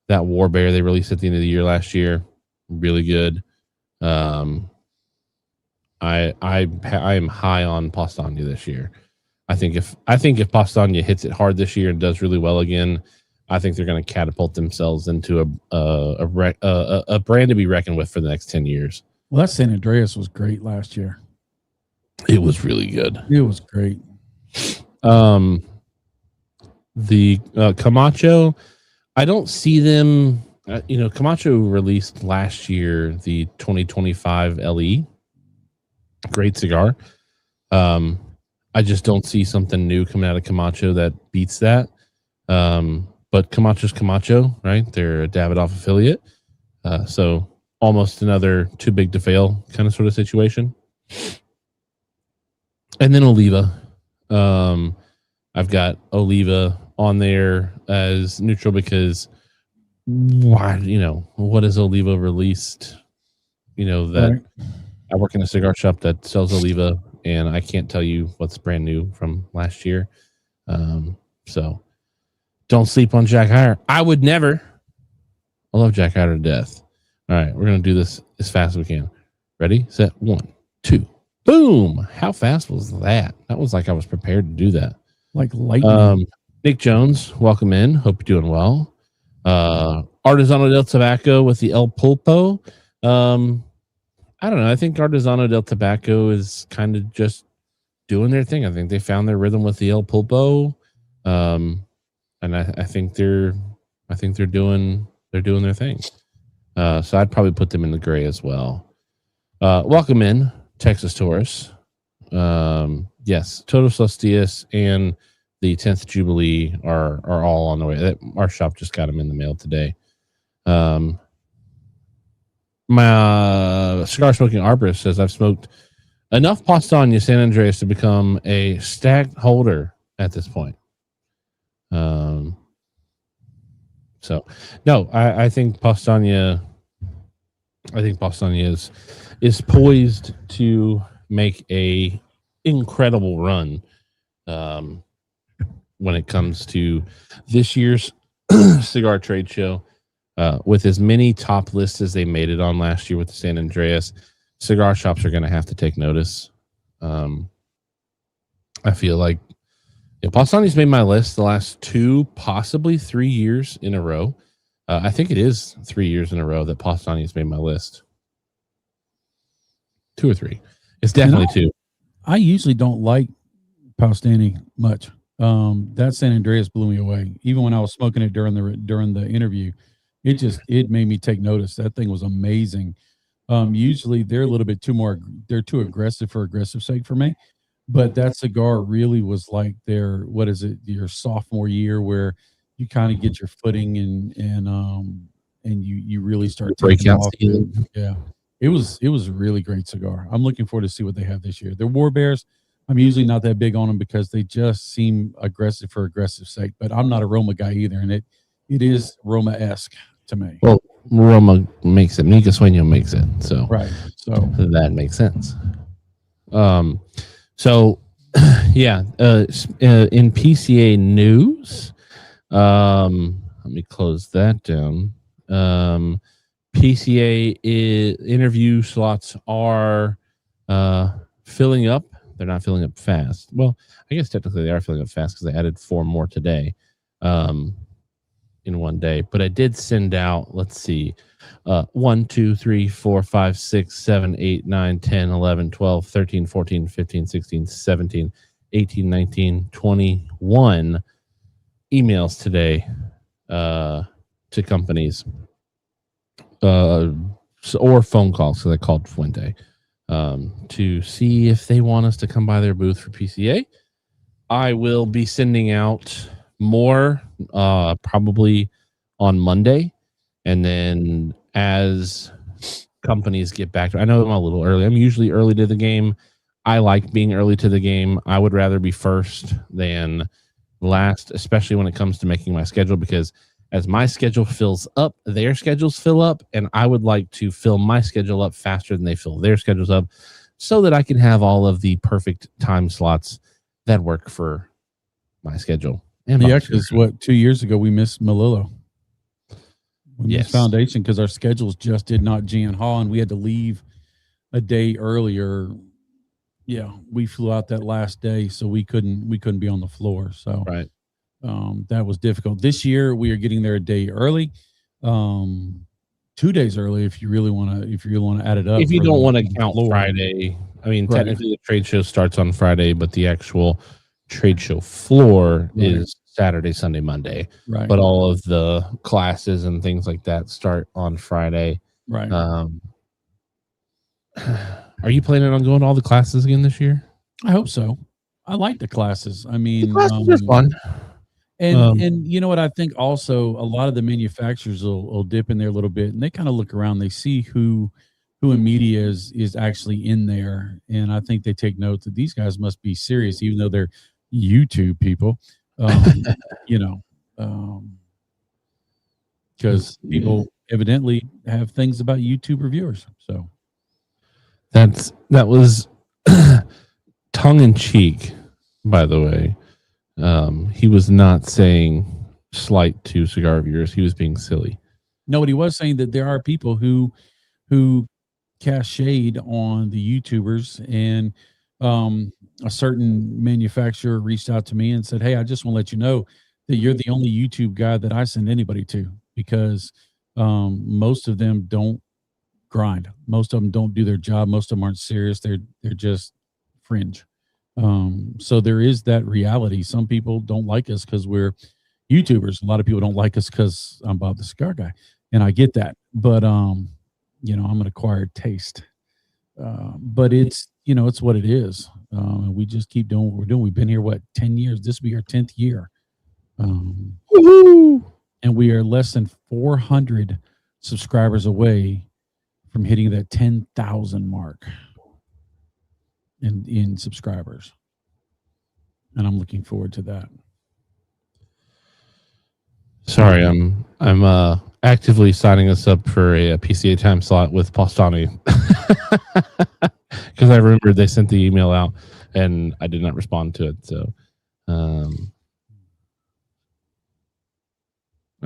That War Bear they released at the end of the year last year. Really good. I am high on Pastania this year. I think if Pastania hits it hard this year and does really well again, I think they're going to catapult themselves into a brand to be reckoned with for the next 10 years. Well, that San Andreas was great last year. It was really good. It was great. The Camacho, I don't see them. Camacho released last year the 2025 LE. Great cigar. I just don't see something new coming out of Camacho that beats that. But Camacho's Camacho, right? They're a Davidoff affiliate. So almost another too big to fail kind of sort of situation. And then Oliva. I've got Oliva on there as neutral because why, what has Oliva released? That right. I work in a cigar shop that sells Oliva, and I can't tell you what's brand new from last year. So don't sleep on Jack Heyer. I would never. I love Jack Heyer to death. All right, we're going to do this as fast as we can. Ready, set, 1, 2. Boom. How fast was that? That was like I was prepared to do that. Like lightning. Nick Jones, welcome in. Hope you're doing well. Artesano del Tobacco with the El Pulpo. I don't know. I think Artesano del Tobacco is kind of just doing their thing. I think they found their rhythm with the El Pulpo. And I think they're doing their thing. So I'd probably put them in the gray as well. Welcome in, Texas Taurus. Yes, Todos los Dias and the 10th Jubilee are all on the way. Our shop just got them in the mail today. My cigar smoking arborist says I've smoked enough Pastania San Andreas to become a stacked holder at this point. So no, I think Pastania is poised to make a incredible run when it comes to this year's cigar trade show. With as many top lists as they made it on last year with the San Andreas, cigar shops are going to have to take notice. I feel like Pastania's made my list the last 2, possibly 3 years in a row. I think it is 3 years in a row that Pastania's made my list. 2 or 3. It's definitely 2. I usually don't like Paustani much. That San Andreas blew me away. Even when I was smoking it during the interview, it made me take notice. That thing was amazing. Usually they're a little bit they're too aggressive for aggressive sake for me. But that cigar really was like what is it, your sophomore year where you kind of get your footing and you really start taking Breakout off. season. Yeah. It was a really great cigar. I'm looking forward to see what they have this year. Their War Bears, I'm usually not that big on them because they just seem aggressive for aggressive sake. But I'm not a Roma guy either, and it is Roma-esque to me. Well, Roma makes it. Mica Sueño makes it. So Right. So that makes sense. So yeah, in PCA news, let me close that down. PCA interview slots are filling up. They're not filling up fast. Well, I guess technically they are filling up fast because they added 4 more today in one day. But I did send out, let's see, 1, 2, 3, 4, 5, 6, 7, 8, 9, 10, 11, 12, 13, 14, 15, 16, 17, 18, 19, 21 emails today to companies or phone calls. So they called Fuente to see if they want us to come by their booth for PCA. I will be sending out more probably on Monday, and then as companies get back to, I know I'm a little early. I'm usually early to the game. I like being early to the game. I would rather be first than last, especially when it comes to making my schedule, because as my schedule fills up, their schedules fill up, and I would like to fill my schedule up faster than they fill their schedules up so that I can have all of the perfect time slots that work for my schedule. And yeah, because 2 years ago we missed Malillo. We missed Foundation because our schedules just did not Gian Hall, and we had to leave a day earlier. Yeah, we flew out that last day, so we couldn't be on the floor. So right. That was difficult. This year we are getting there a day early, 2 days early if you really want to add it up. If you don't want to count Friday, I mean, technically the trade show starts on Friday, but the actual trade show floor is Saturday, Sunday, Monday. Right. But all of the classes and things like that start on Friday. Right. Are you planning on going to all the classes again this year? I hope so. I like the classes. I mean, the classes are fun. And you know what, I think also a lot of the manufacturers will dip in there a little bit, and they kind of look around, they see who in media is actually in there, and I think they take note that these guys must be serious, even though they're YouTube people, because people evidently have things about YouTube reviewers. So that was tongue in cheek, by the way. He was not saying slight to cigar reviewers. He was being silly. No, but he was saying that there are people who cast shade on the YouTubers, and a certain manufacturer reached out to me and said, "Hey, I just want to let you know that you're the only YouTube guy that I send anybody to, because most of them don't grind. Most of them don't do their job. Most of them aren't serious. They're just fringe." So there is that reality. Some people don't like us because we're YouTubers. A lot of people don't like us because I'm Bob the Cigar Guy, and I get that. But I'm an acquired taste. But it's it's what it is. And we just keep doing what we're doing. We've been here 10 years. This will be our 10th year. And we are less than 400 subscribers away from hitting that 10,000 mark in subscribers, and I'm looking forward to that. Sorry, I'm actively signing us up for a PCA time slot with Postani because I remembered they sent the email out and I did not respond to it. So I'm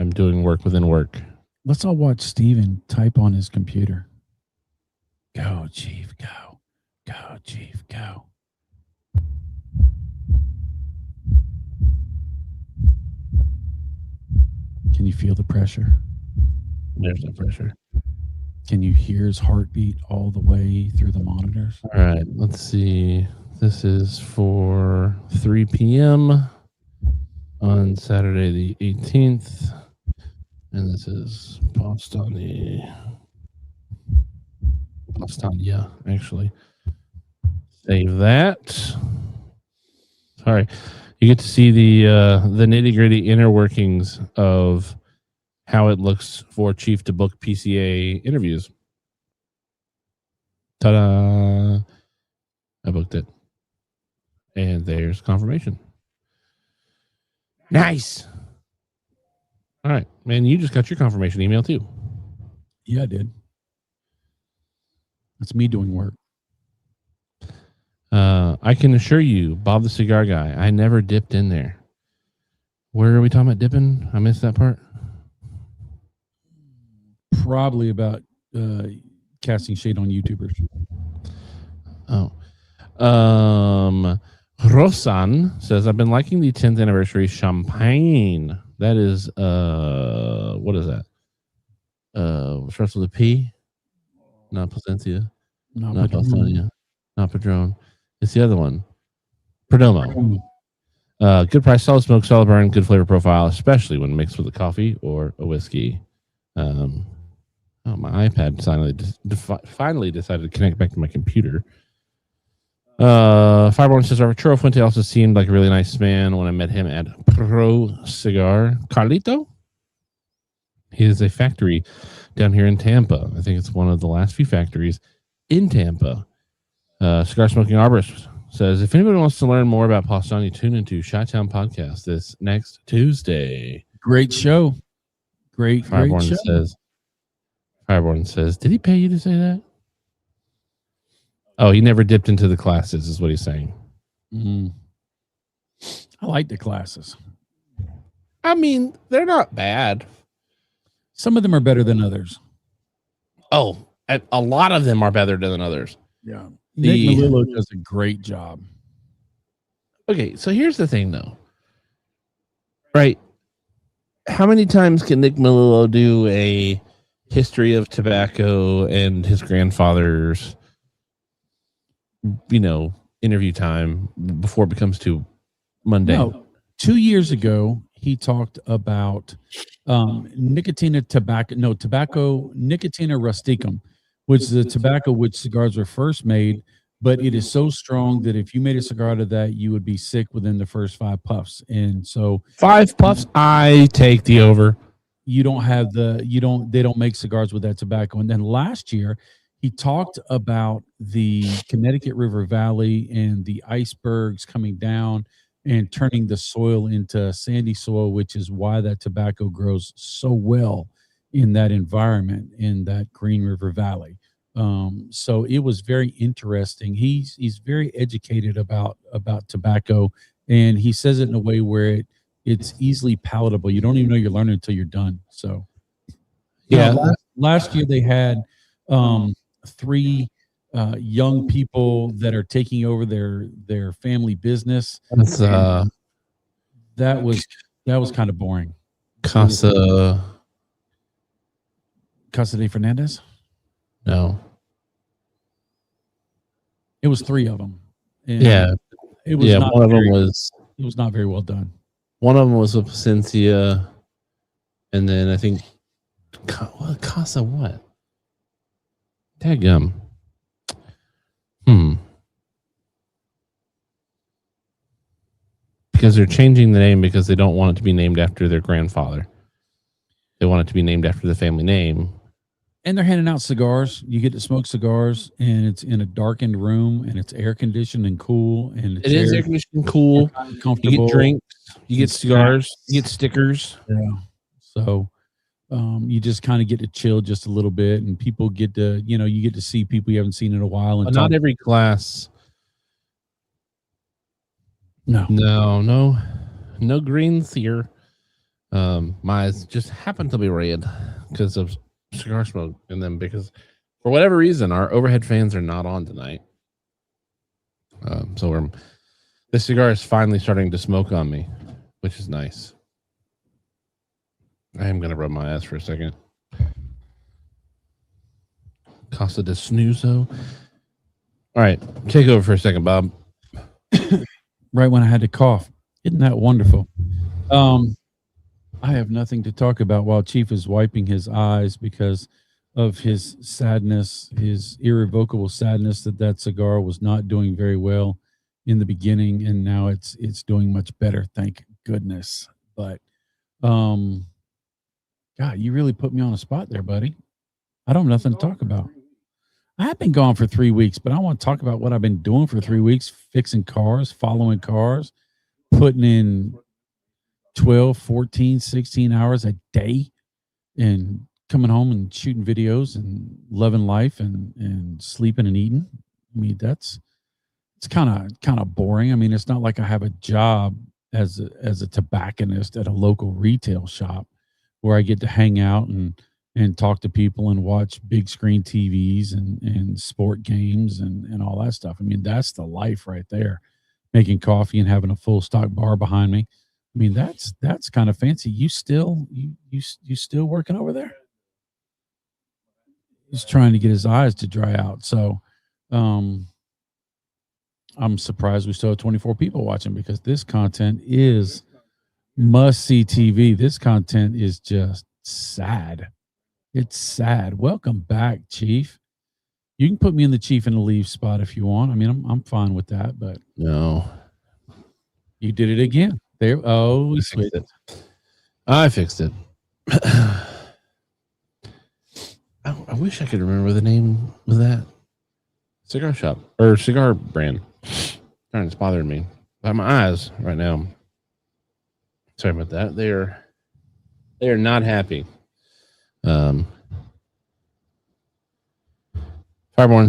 doing work within work. Let's all watch Steven type on his computer. Go, Chief, go. Go, Chief, go. Can you feel the pressure? There's no pressure. Can you hear his heartbeat all the way through the monitors? All right, let's see. This is for 3 p.m. on Saturday the 18th. And this is Postania, actually. Save that. Sorry. You get to see the nitty-gritty inner workings of how it looks for Chief to book PCA interviews. Ta-da! I booked it. And there's confirmation. Nice. All right, man, you just got your confirmation email too. Yeah, I did. That's me doing work. I can assure you, Bob the Cigar Guy, I never dipped in there. Where are we talking about dipping? I missed that part. Probably about casting shade on YouTubers. Oh. Rosan says, I've been liking the 10th anniversary champagne. That is, what is that? Starts with a P? Not Placencia. Not Placencia. Not Padron. It's the other one. Perdomo. Good price, solid smoke, solid burn, good flavor profile, especially when mixed with a coffee or a whiskey. My iPad finally decided to connect back to my computer. Fireborn says Arturo Fuente also seemed like a really nice man when I met him at Pro Cigar. Carlito? He is a factory down here in Tampa. I think it's one of the last few factories in Tampa. Cigar Smoking Arborist says, if anybody wants to learn more about Postania, tune into Chi-Town Podcast this next Tuesday. Great show. Great show. Fireborn says, did he pay you to say that? Oh, he never dipped into the classes, is what he's saying. Mm. I like the classes. I mean, they're not bad. Some of them are better than others. Oh, a lot of them are better than others. Yeah. Nick Melillo does a great job. Okay, so here's the thing, though. Right? How many times can Nick Melillo do a history of tobacco and his grandfather's, interview time before it becomes too mundane? No, 2 years ago, he talked about Nicotina rusticum, which is a tobacco which cigars were first made, but it is so strong that if you made a cigar out of that, you would be sick within the first 5 puffs. And so 5 puffs, I take the over. They don't make cigars with that tobacco. And then last year, he talked about the Connecticut River Valley and the icebergs coming down and turning the soil into sandy soil, which is why that tobacco grows so well in that environment, in that Green River Valley. So it was very interesting. He's very educated about tobacco, and he says it in a way where it's easily palatable. You don't even know you're learning until you're done. So yeah, last year they had 3 young people that are taking over their family business. That was kind of boring. Casa de Fernandez? No. It was 3 of them. And it was one of them was. It was not very well done. One of them was with Cynthia, and then I think Casa what? Dadgum. Because they're changing the name because they don't want it to be named after their grandfather. They want it to be named after the family name. And they're handing out cigars. You get to smoke cigars, and it's in a darkened room, and it's air conditioned and cool. And it is air conditioned and cool. Comfortable. You get drinks. You get cigars. You get stickers. Yeah. So you just kind of get to chill just a little bit, and people get to, you get to see people you haven't seen in a while. And not every glass. No greens here. My eyes just happen to be red because of cigar smoke, and then because for whatever reason our overhead fans are not on tonight. So the cigar is finally starting to smoke on me, which is nice. I am gonna rub my ass for a second. Casa de Snoozo. All right, take over for a second, Bob. right when I had to cough. Isn't that wonderful? I have nothing to talk about while Chief is wiping his eyes because of his sadness, his irrevocable sadness that cigar was not doing very well in the beginning, and now it's doing much better, thank goodness. But God, you really put me on a spot there, buddy. I don't have nothing to talk about. I have been gone for 3 weeks, but I want to talk about what I've been doing for 3 weeks: fixing cars, following cars, putting in 12, 14, 16 hours a day, and coming home and shooting videos and loving life and sleeping and eating. I mean, it's kind of boring. I mean, it's not like I have a job as a tobacconist at a local retail shop where I get to hang out and talk to people and watch big screen TVs and sport games and all that stuff. I mean, that's the life right there. Making coffee and having a full stock bar behind me. I mean, that's kind of fancy. You still working over there? He's trying to get his eyes to dry out. So I'm surprised we still have 24 people watching, because this content is must-see TV. This content is just sad. It's sad. Welcome back, Chief. You can put me in the Chief and the Leave spot if you want. I mean, I'm fine with that, but No. You did it again. There. Oh, sweet. I fixed it. I wish I could remember the name of that cigar shop or cigar brand. Darn, it's bothering me. By my eyes right now. Sorry about that. They are not happy. Fireborn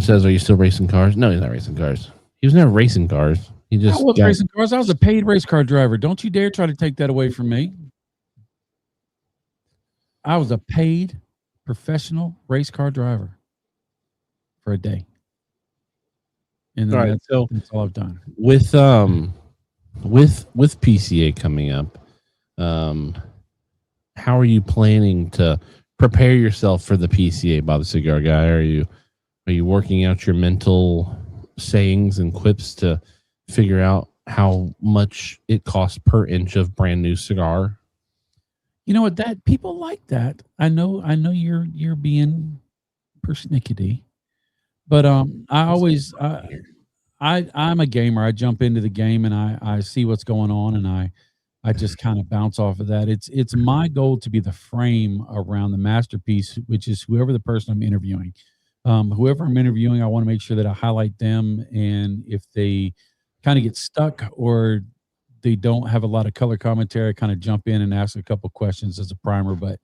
says, "Are you still racing cars?" No, he's not racing cars. He was never racing cars. He just I was racing cars. I was a paid race car driver. Don't you dare try to take that away from me. I was a paid professional race car driver for a day. And then that's all I've done. With PCA coming up, how are you planning to prepare yourself for the PCA, Bob the Cigar Guy? Are you working out your mental sayings and quips to figure out how much it costs per inch of brand new cigar? You know what? That people like that. I know you're being persnickety, but I'm a gamer. I jump into the game and I see what's going on, and I just kind of bounce off of that. It's my goal to be the frame around the masterpiece, which is whoever the person I'm interviewing. Whoever I'm interviewing, I want to make sure that I highlight them, and if they kind of get stuck or they don't have a lot of color commentary, I kind of jump in and ask a couple questions as a primer. But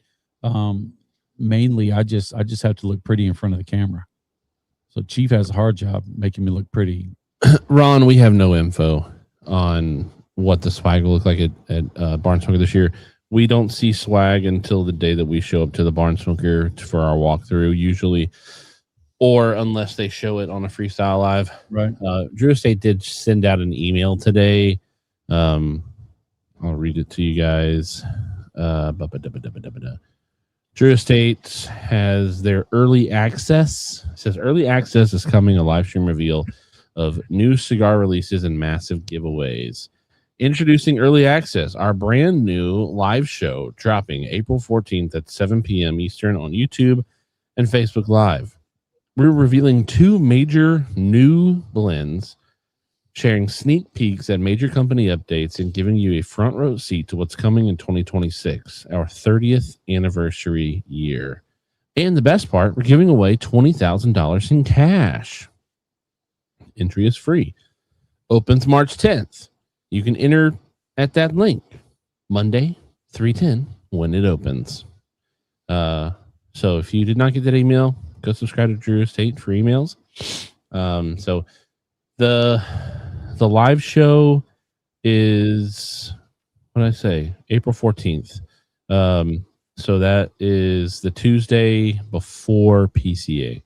mainly, I just have to look pretty in front of the camera. So Chief has a hard job making me look pretty. Ron, we have no info on what the swag will look like at Barn Smoker this year. We don't see swag until the day that we show up to the Barn Smoker for our walkthrough, usually, or unless they show it on a freestyle live. Right. Drew Estate did send out an email today. I'll read it to you guys. Drew Estate has their early access. It says early access is coming, a live stream reveal of new cigar releases and massive giveaways. Introducing Early Access, our brand new live show dropping April 14th at 7 p.m. Eastern on YouTube and Facebook Live. We're revealing 2 major new blends, sharing sneak peeks at major company updates, and giving you a front row seat to what's coming in 2026, our 30th anniversary year. And the best part, we're giving away $20,000 in cash. Entry is free. Opens March 10th. You can enter at that link Monday, 3/10, when it opens. So if you did not get that email, go subscribe to Drew Estate for emails. So the live show is, what did I say? April 14th. So that is the Tuesday before PCA.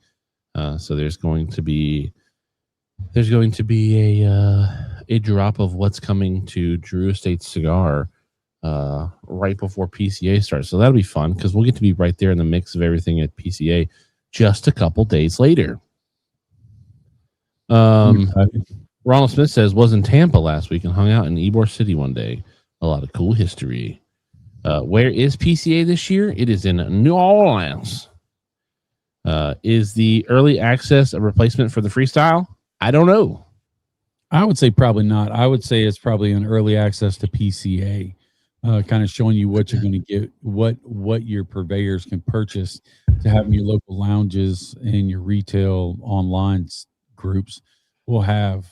So there's going to be a drop of what's coming to Drew Estate Cigar right before PCA starts. So that'll be fun because we'll get to be right there in the mix of everything at PCA just a couple days later. Ronald Smith says, was in Tampa last week and hung out in Ybor City one day. A lot of cool history. Where is PCA this year? It is in New Orleans. Is the early access a replacement for the freestyle? I don't know. I would say probably not. I would say it's probably an early access to PCA, kind of showing you what you're going to get, what your purveyors can purchase to have in your local lounges and your retail online groups will have,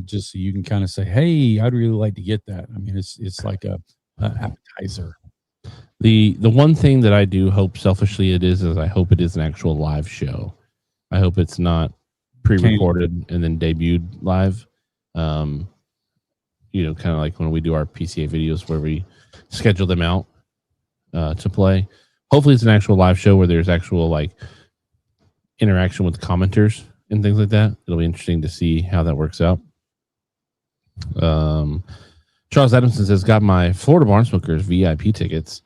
just so you can kind of say, hey, I'd really like to get that. I mean, it's like a appetizer. The one thing that I do hope selfishly is I hope it is an actual live show. I hope it's not pre-recorded and then debuted live. Kind of like when we do our PCA videos where we schedule them out to play. Hopefully it's an actual live show where there's actual like interaction with commenters and things like that. It'll be interesting to see how that works out. Charles Adamson says, got my Florida Barnsmokers VIP tickets.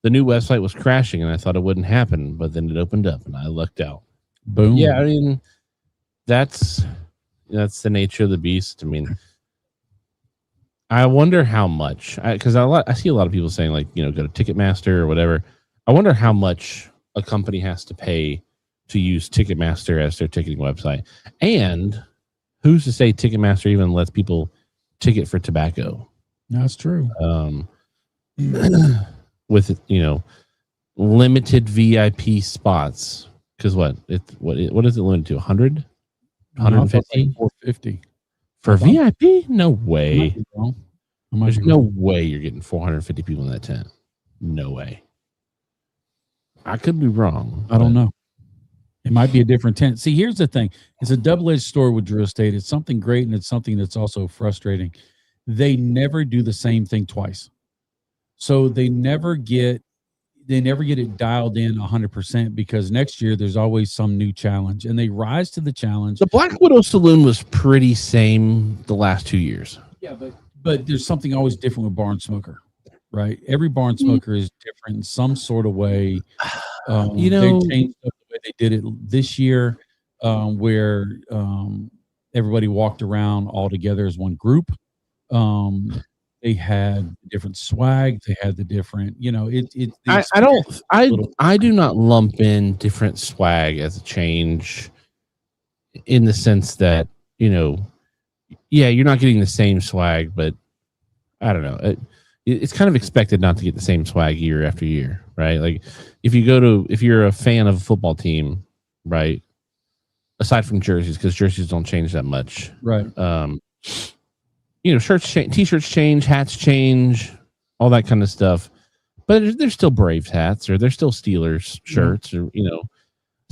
The new website was crashing and I thought it wouldn't happen, but then it opened up and I lucked out. Boom. Yeah, I mean, that's the nature of the beast. I mean, I wonder how much, because I see a lot of people saying like, go to Ticketmaster or whatever. I wonder how much a company has to pay to use Ticketmaster as their ticketing website. And who's to say Ticketmaster even lets people ticket for tobacco? That's true. With, limited VIP spots. Because what is it limited to? 100? 150? 450. For VIP? No way. There's no way you're getting 450 people in that tent. No way. I could be wrong. I don't know. It might be a different tent. See, here's the thing. It's a double-edged sword with Drew Estate. It's something great, and it's something that's also frustrating. They never do the same thing twice. So they never get it dialed in 100% because next year there's always some new challenge, and they rise to the challenge. The Black Widow Saloon was pretty same the last 2 years. Yeah, but there's something always different with Barn Smoker, right? Every Barn Smoker is different in some sort of way. They changed up the way they did it this year, where everybody walked around all together as one group. They had different swag. They had the different, I do not lump in different swag as a change in the sense that, you're not getting the same swag, but I don't know. It's kind of expected not to get the same swag year after year, right? Like if you're a fan of a football team, right? Aside from jerseys, because jerseys don't change that much. Right. Shirts change, t-shirts change, hats change, all that kind of stuff. But there's still Braves hats, or there's still Steelers shirts, or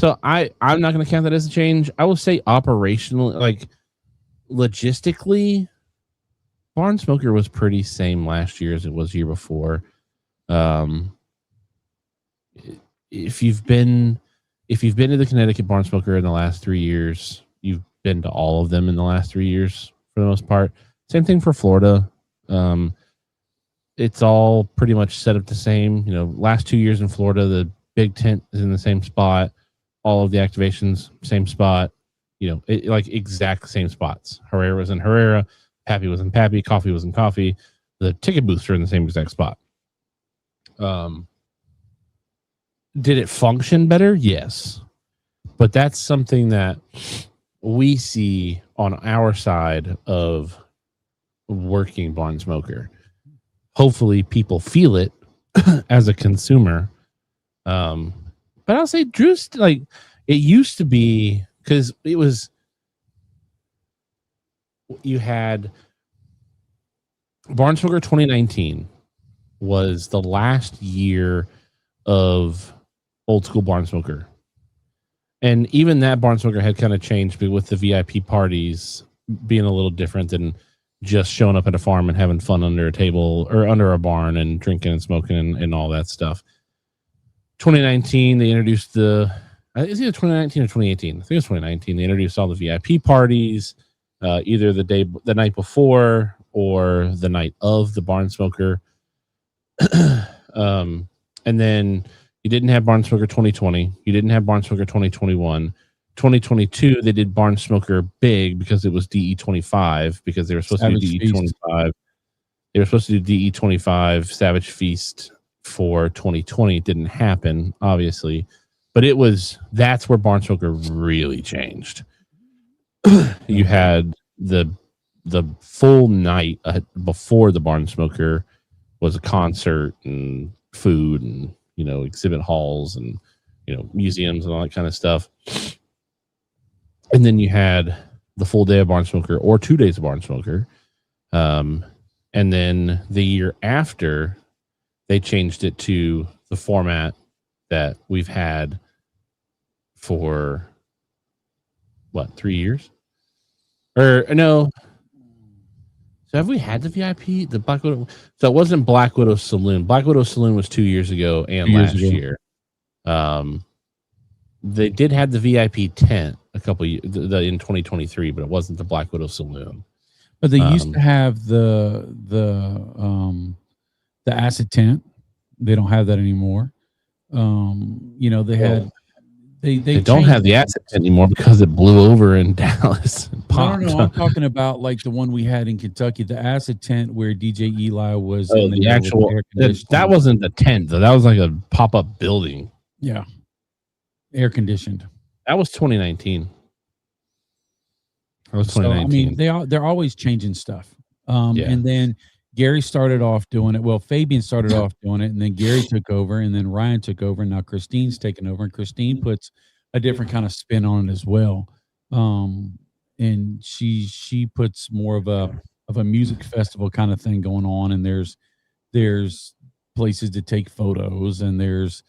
So I'm not going to count that as a change. I will say operationally, like logistically, Barn Smoker was pretty same last year as it was year before. If you've been to the Connecticut Barn Smoker in the last 3 years, you've been to all of them in the last 3 years for the most part. Same thing for Florida. It's all pretty much set up the same. Last 2 years in Florida, the big tent is in the same spot. All of the activations, same spot. Like exact same spots. Herrera was in Herrera. Pappy was in Pappy. Coffee was in Coffee. The ticket booths are in the same exact spot. Did it function better? Yes. But that's something that we see on our side of working Barn Smoker. Hopefully people feel it as a consumer. But I'll say Drew's like it used to be, because it was, you had Barn Smoker 2019 was the last year of old school Barn Smoker. And even that Barn Smoker had kind of changed, but with the VIP parties being a little different than just showing up at a farm and having fun under a table or under a barn and drinking and smoking and all that stuff. 2019, they introduced it's either 2019 or 2018. I think it was 2019. They introduced all the VIP parties, either the night before or the night of the Barn Smoker. And then you didn't have Barn Smoker 2020. You didn't have Barn Smoker 2021. 2022, they did Barn Smoker big because it was DE25 because they were supposed Savage to do DE25. They were supposed to do DE25 Savage Feast for 2020. It didn't happen, obviously, but that's where Barn Smoker really changed. You had the full night before the Barn Smoker was a concert and food and exhibit halls and museums and all that kind of stuff. And then you had the full day of Barn Smoker or 2 days of Barn Smoker. And then the year after, they changed it to the format that we've had for 3 years? Or no. So have we had the VIP? The Black Widow? So it wasn't Black Widow Saloon. Black Widow Saloon was 2 years ago and last year. They did have the VIP tent a couple years in 2023, but it wasn't the Black Widow Saloon. But they used to have the acid tent. They don't have that anymore. They had they don't have the acid tent anymore because it blew over in Dallas. And popped. No, I'm talking about like the one we had in Kentucky, the acid tent where DJ Eli was. Oh, the actual that wasn't the tent though. That was like a pop-up building. Yeah, air conditioned. That was 2019. That was 2019. So, I mean, they're always changing stuff. And then Gary started off doing it. Well, Fabian started off doing it, and then Gary took over, and then Ryan took over, and now Christine's taken over, and Christine puts a different kind of spin on it as well. And she puts more of a music festival kind of thing going on, and there's places to take photos, and there's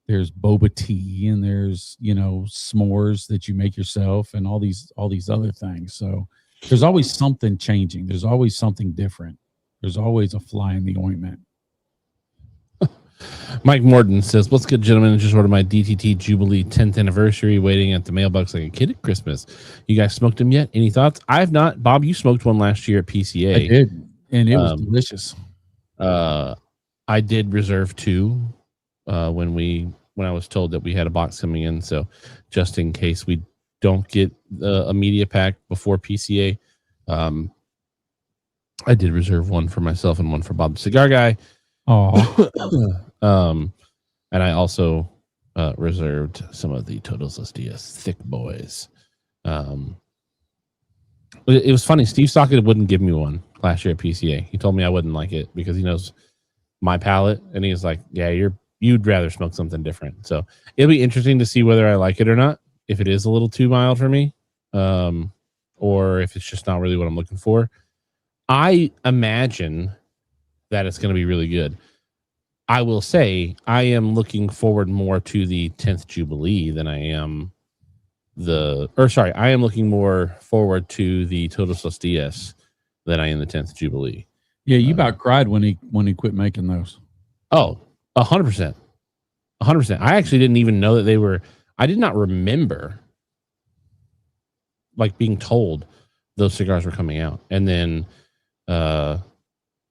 boba tea, and there's s'mores that you make yourself, and all these other things. So there's always something changing. There's always something different. There's always a fly in the ointment. Mike Morden says, "What's good, gentlemen? I just ordered my DTT Jubilee 10th anniversary, waiting at the mailbox like a kid at Christmas. You guys smoked them yet? Any thoughts?" I have not. Bob, you smoked one last year at PCA. I did, and it was delicious. I did reserve 2 when I was told that we had a box coming in. So just in case we don't get a media pack before PCA, I did reserve one for myself and one for Bob the Cigar Guy. And I also reserved some of the Todos Los Dias Thick Boys. It was funny. Steve Socket wouldn't give me one last year at PCA. He told me I wouldn't like it because he knows my palate, and he's like, "Yeah, you'd rather smoke something different." So it'll be interesting to see whether I like it or not. If it is a little too mild for me, or if it's just not really what I'm looking for. I imagine that it's going to be really good. I will say I am looking forward more to the 10th Jubilee than I am I am looking more forward to the Todos Los Dias than I am the 10th Jubilee. Yeah, you about cried when he quit making those. Oh, 100%. 100%. I actually didn't even know that they were. I did not remember like being told those cigars were coming out. And then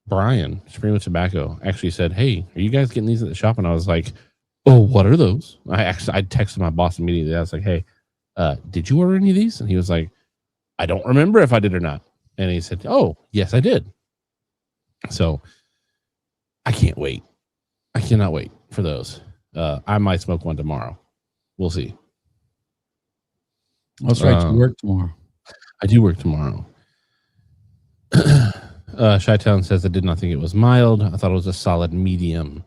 Brian, Supreme Tobacco, actually said, "Hey, are you guys getting these at the shop?" And I was like, "Oh, what are those?" I texted my boss immediately. I was like, "Hey, did you order any of these?" And he was like, "I don't remember if I did or not." And he said, "Oh, yes, I did." So I can't wait. I cannot wait for those. I might smoke one tomorrow. We'll see. That's right. You work tomorrow. I do work tomorrow. Chi-Town says, "I did not think it was mild. I thought it was a solid medium."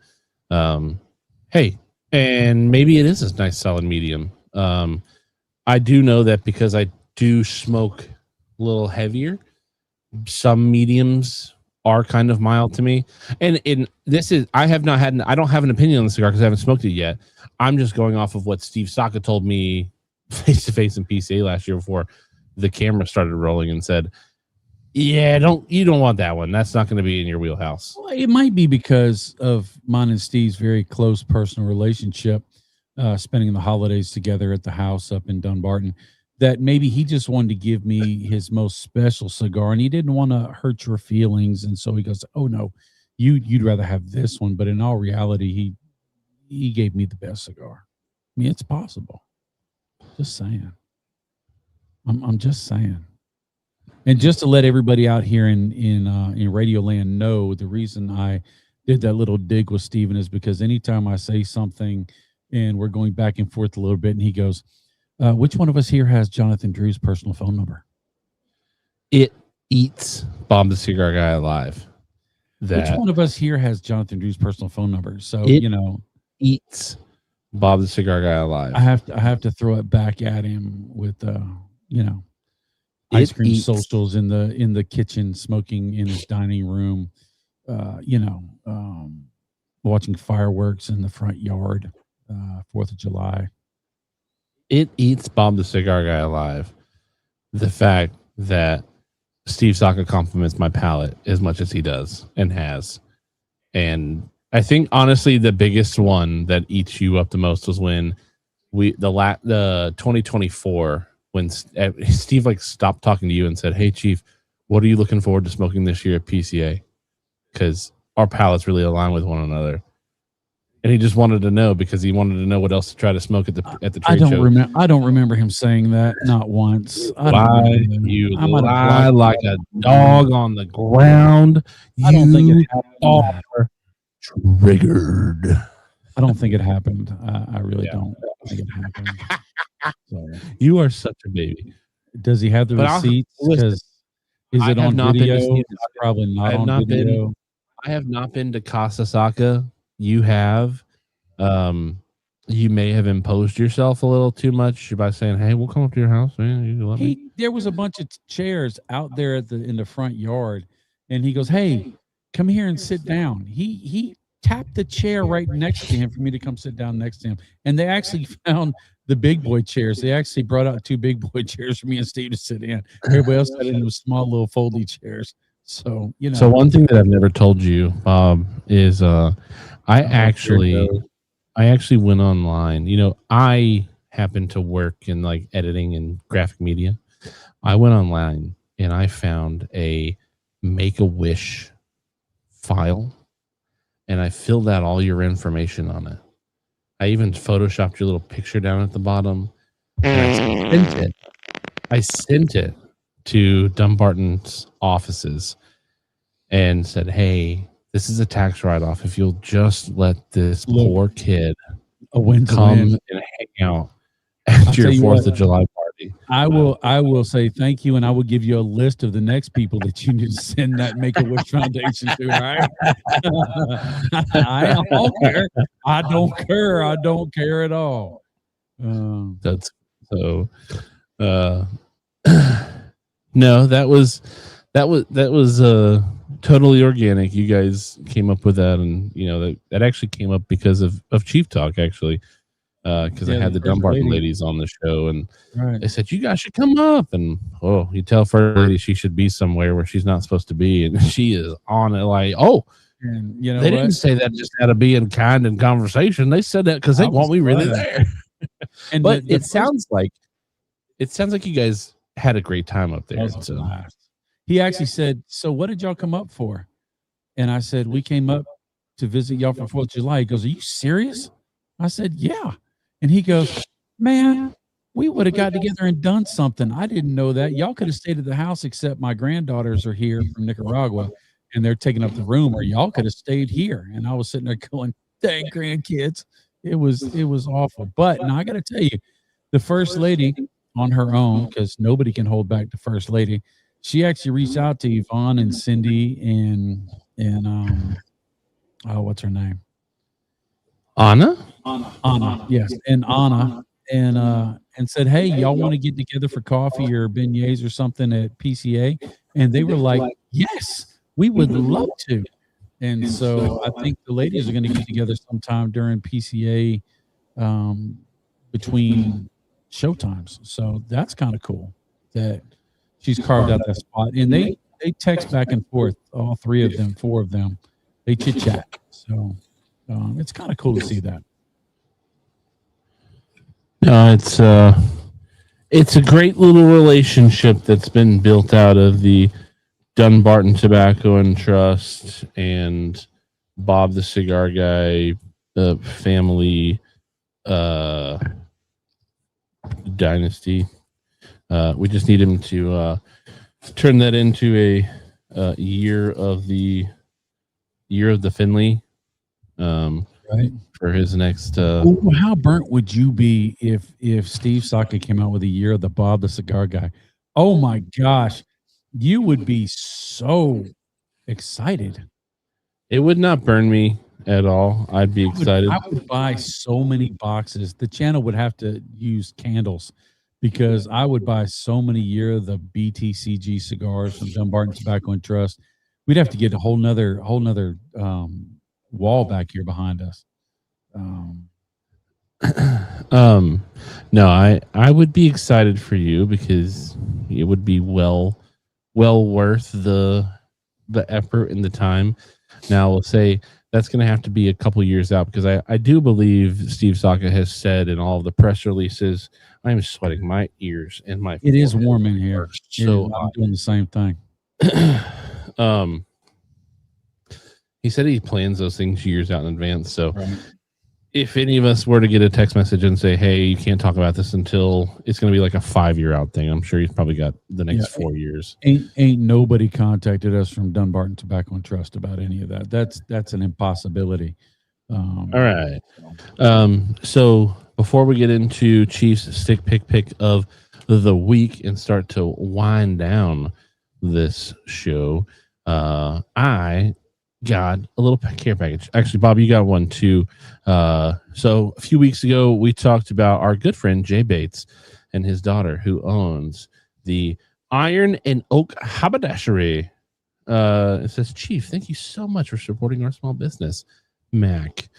Hey, and maybe it is a nice solid medium. I do know that because I do smoke a little heavier, some mediums are kind of mild to me. And I don't have an opinion on the cigar because I haven't smoked it yet. I'm just going off of what Steve Saka told me face to face in PCA last year before the camera started rolling and said, "Yeah, you don't want that one. That's not going to be in your wheelhouse." Well, it might be because of mine and Steve's very close personal relationship, spending the holidays together at the house up in Dunbarton, that maybe he just wanted to give me his most special cigar, and he didn't want to hurt your feelings. And so he goes, "Oh no, you'd rather have this one." But in all reality, he gave me the best cigar. I mean, it's possible. Just saying. I'm just saying. And just to let everybody out here in Radio Land know, the reason I did that little dig with Steven is because anytime I say something and we're going back and forth a little bit, and he goes, which one of us here has Jonathan Drew's personal phone number? It eats Bob the Cigar Guy alive. Which one of us here has Jonathan Drew's personal phone number? So, eats Bob the Cigar Guy alive. I have to throw it back at him with, ice cream socials in the kitchen, smoking in his dining room, watching fireworks in the front yard, 4th of July. It eats Bob the Cigar Guy alive. The fact that Steve Saka compliments my palate as much as he does and has. And I think honestly the biggest one that eats you up the most was when the 2024 when Steve stopped talking to you and said, "Hey Chief, what are you looking forward to smoking this year at PCA?" Because our palates really align with one another. And he just wanted to know because he wanted to know what else to try to smoke at the trade show. I don't remember him saying that, not once. You lie like a dog on the ground. I don't think it happened. Are triggered. I don't think it happened. I really don't think it happened. So, you are such a baby. Does he have the receipts? Because is it on video? It's probably not on video. I have not been to Casa Saka. You have. You may have imposed yourself a little too much by saying, "Hey, we'll come up to your house, man." There was a bunch of chairs out there in the front yard, and he goes, "Hey, come here and sit down." He tapped the chair right next to him for me to come sit down next to him, and they actually found the big boy chairs. They actually brought out 2 big boy chairs for me and Steve to sit in. Everybody else sat in those small little foldy chairs. So So one thing that I've never told you, Bob, is I actually went online. I happen to work in editing and graphic media. I went online and I found a Make-A-Wish file, and I filled out all your information on it. I even photoshopped your little picture down at the bottom. And I sent it to Dumbarton's offices and said, "Hey, this is a tax write-off. If you'll just let this poor kid come and hang out at your 4th of July party." I will say thank you, and I will give you a list of the next people that you need to send that Make-A-Wish Foundation to, right? I don't care. I don't care at all. That's so no, that was totally organic. You guys came up with that, and that actually came up because of Chief Talk, actually. Because I had the Dumbarton ladies on the show, and they said, "You guys should come up." And you tell First Lady she should be somewhere where she's not supposed to be, and she is on it and they didn't say that just out of being kind and conversation. They said that because they want me really there. And but it sounds like you guys had a great time up there. So. He actually said, "So what did y'all come up for?" And I said, "We came up to visit y'all for 4th of July." He goes, "Are you serious?" I said, "Yeah." And he goes, "Man, we would have got together and done something. I didn't know that. Y'all could have stayed at the house, except my granddaughters are here from Nicaragua and they're taking up the room, or y'all could have stayed here." And I was sitting there going, "Dang, grandkids." It was awful. But now I got to tell you, the First Lady on her own, because nobody can hold back the First Lady, she actually reached out to Yvonne and Cindy and what's her name? Anna, yes, and Anna, and said, "Hey, y'all want to get together for coffee or beignets or something at PCA?" And they were like, "Yes, we would love to." And so I think the ladies are going to get together sometime during PCA, between showtimes. So that's kind of cool that she's carved out that spot. And they text back and forth, all 4 of them. They chit chat. So it's kind of cool to see that. No, it's a great little relationship that's been built out of the Dunbarton Tobacco and Trust and Bob the Cigar Guy family dynasty. We just need him to turn that into a year of the Finley. Right. For his next. Ooh, how burnt would you be if Steve Saka came out with a year of the Bob the Cigar Guy? Oh my gosh, you would be so excited. It would not burn me at all. I'd be excited. I would buy so many boxes. The channel would have to use candles because I would buy so many year of the BTCG cigars from Dunbarton Tobacco and Trust. We'd have to get a whole nother wall back here behind us. No, I would be excited for you because it would be well worth the effort and the time. Now we'll say that's going to have to be a couple years out because I do believe Steve Saka has said in all of the press releases, I'm sweating my ears and my. It is warm in here. So I'm doing the same thing. He said he plans those things years out in advance. So Right. if any of us were to get a text message and say, hey, you can't talk about this until it's going to be like a 5-year out thing, I'm sure he's probably got the next 4 years. Ain't nobody contacted us from Dunbarton Tobacco and Trust about any of that. That's an impossibility. All right. So before we get into Chief's stick pick of the week and start to wind down this show, I got a little care package. Actually, Bob, you got one too. So a few weeks ago, we talked about our good friend Jay Bates and his daughter, who owns the Iron and Oak Haberdashery. It says, Chief, thank you so much for supporting our small business, Mac.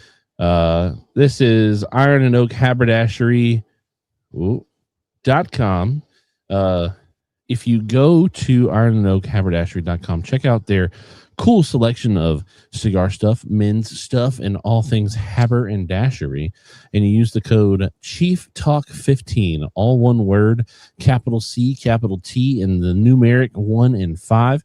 This is Iron and Oak Haberdashery.com. If you go to ironandoakhaberdashery.com, check out their cool selection of cigar stuff, men's stuff, and all things haber and dashery. And you use the code CHIEFTALK15, all one word, capital C, capital T, and the numeric 1 and 5.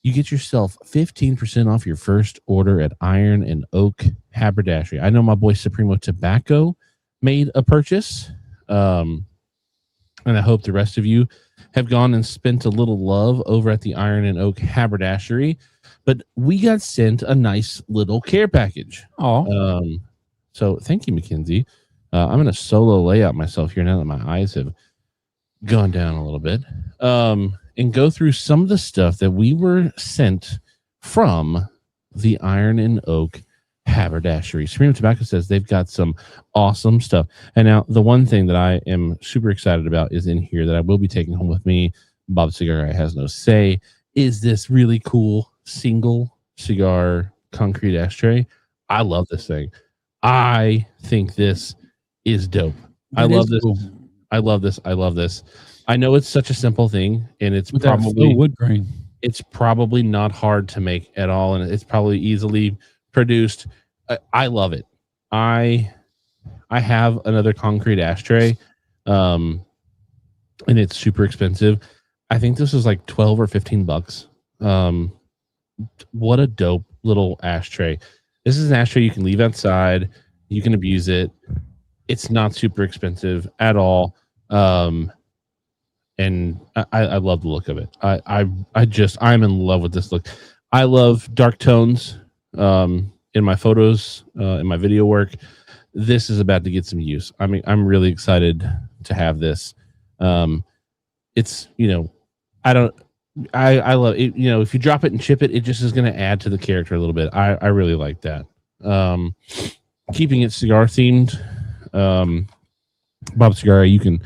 You get yourself 15% off your first order at Iron and Oak Haberdashery. I know my boy Supremo Tobacco made a purchase, and I hope the rest of you have gone and spent a little love over at the Iron and Oak Haberdashery. But we got sent a nice little care package. Oh, so thank you, Mackenzie. I'm going to solo layout myself here now that my eyes have gone down a little bit, and go through some of the stuff that we were sent from the Iron and Oak Haberdashery. Supreme Tobacco says they've got some awesome stuff. And now the one thing that I am super excited about is in here that I will be taking home with me. Bob Cigar Guy has no say. Is this really cool single cigar concrete ashtray? I love this thing. I think this is dope. I love this. Cool. I love this. I love this. I know it's such a simple thing, and it's with probably wood grain. It's probably not hard to make at all, and it's probably easily produced. I love it. I have another concrete ashtray, and it's super expensive. I think this was like $12 or $15. What a dope little ashtray. This is an ashtray you can leave outside. You can abuse it. It's not super expensive at all. And I love the look of it. I'm in love with this look. I love dark tones in my photos, in my video work. This is about to get some use. I mean, I'm really excited to have this. It's, I love it. If you drop it and chip it, it just is going to add to the character a little bit. I really like that. Keeping it cigar themed, Bob Cigar, you can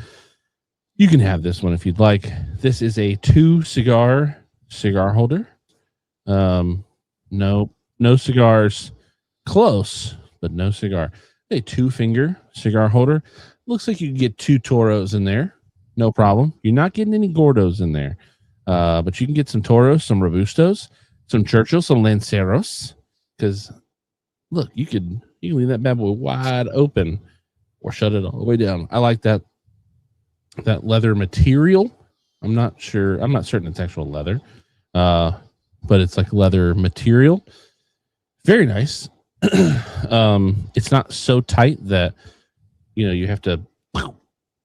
have this one if you'd like. This is a 2 cigar holder. No cigars, close, but no cigar. A 2-finger cigar holder. Looks like you can get 2 Toros in there. No problem. You're not getting any Gordos in there. But you can get some Toros, some Robustos, some Churchills, some Lanceros. Because look, you can leave that bad boy wide open or shut it all the way down. I like that leather material. I'm not certain it's actual leather. But it's like leather material. Very nice. It's not so tight that you have to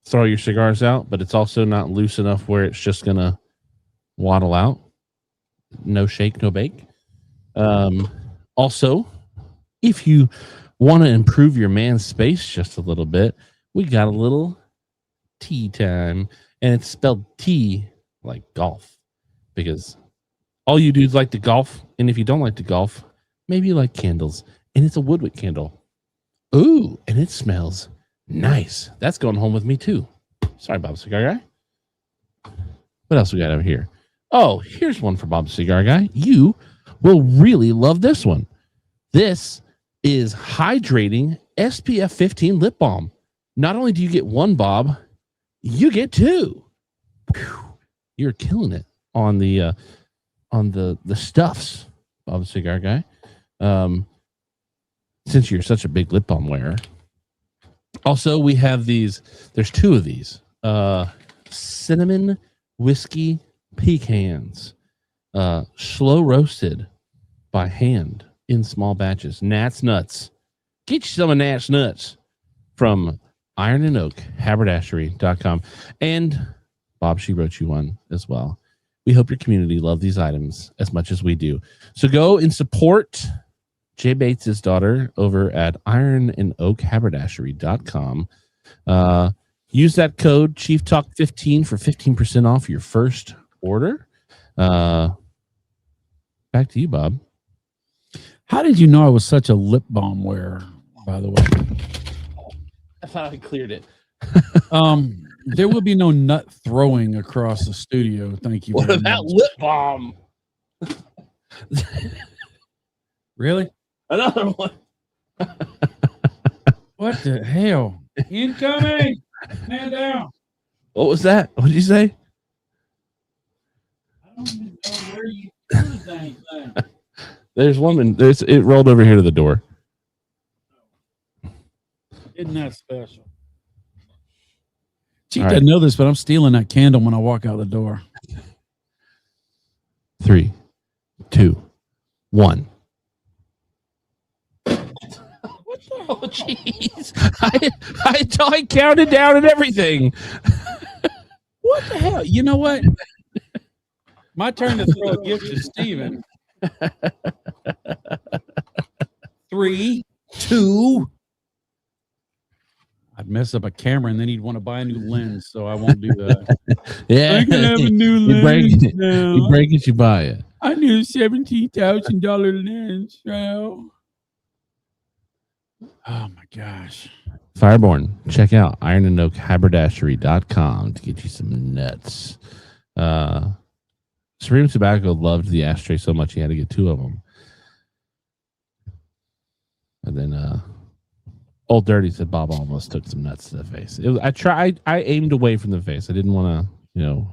throw your cigars out, but it's also not loose enough where it's just gonna waddle out. No shake, no bake. Also, if you want to improve your man's space just a little bit, we got a little tea time, and it's spelled tea like golf, because all you dudes like to golf, and if you don't like to golf, maybe you like candles, and it's a woodwick candle. Ooh, and it smells nice. That's going home with me too. Sorry, Bob Cigar Guy. What else we got over here? Oh, here's one for Bob Cigar Guy. You will really love this one. This is hydrating SPF 15 lip balm. Not only do you get one, Bob, you get two. Whew. You're killing it on the stuffs, Bob Cigar Guy. Since you're such a big lip balm wearer. Also, we have these. There's two of these. Cinnamon whiskey pecans, slow roasted by hand in small batches. Nat's Nuts. Get you some of Nat's Nuts from Iron and Oak haberdashery.com. And Bob, she wrote you one as well. We hope your community love these items as much as we do. So go and support Jay Bates' daughter over at Iron and Oak haberdashery.com. Use that code Chief Talk 15 for 15% off your first order. Back to you, Bob. How did you know I was such a lip balm wearer, by the way? I thought I cleared it. There will be no nut throwing across the studio. Thank you. What about lip balm? Really? Another one. What the hell? Incoming! Man down. What was that? What did you say? I don't even know where you put the dang thing. There's one. It rolled over here to the door. Isn't that special? Chief doesn't know this, but I'm stealing that candle when I walk out the door. 3, 2, 1. Oh, jeez. I counted down and everything. What the hell? You know what? My turn to throw a gift to Steven. 3, 2. I'd mess up a camera and then he'd want to buy a new lens, so I won't do that. Yeah. I can have a new lens now. You break it, you buy it. I need a $17,000 lens, bro. Oh my gosh. Fireborn, check out ironandoakhaberdashery.com to get you some nuts. Supreme Tobacco loved the ashtray so much he had to get 2 of them. And then Old Dirty said Bob almost took some nuts to the face. I aimed away from the face. I didn't want to,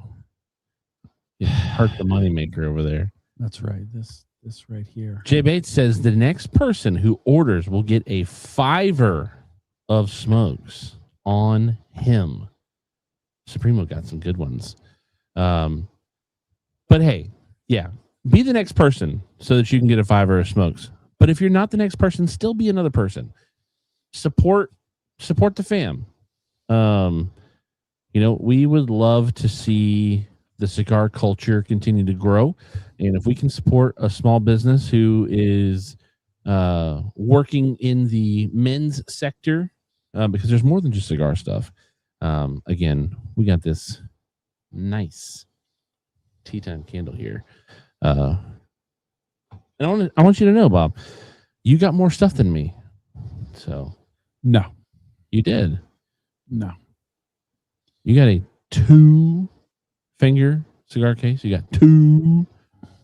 hurt the moneymaker over there. That's right. This right here. Jay Bates says the next person who orders will get a $5 of smokes on him. Supremo got some good ones. But hey, yeah, be the next person so that you can get a $5 of smokes. But if you're not the next person, still be another person. Support the fam. We would love to see the cigar culture continue to grow. And if we can support a small business who is working in the men's sector, because there's more than just cigar stuff. Again, we got this nice tea time candle here. And I want you to know, Bob, you got more stuff than me. So no, you did. No, you got a 2-finger cigar case. You got 2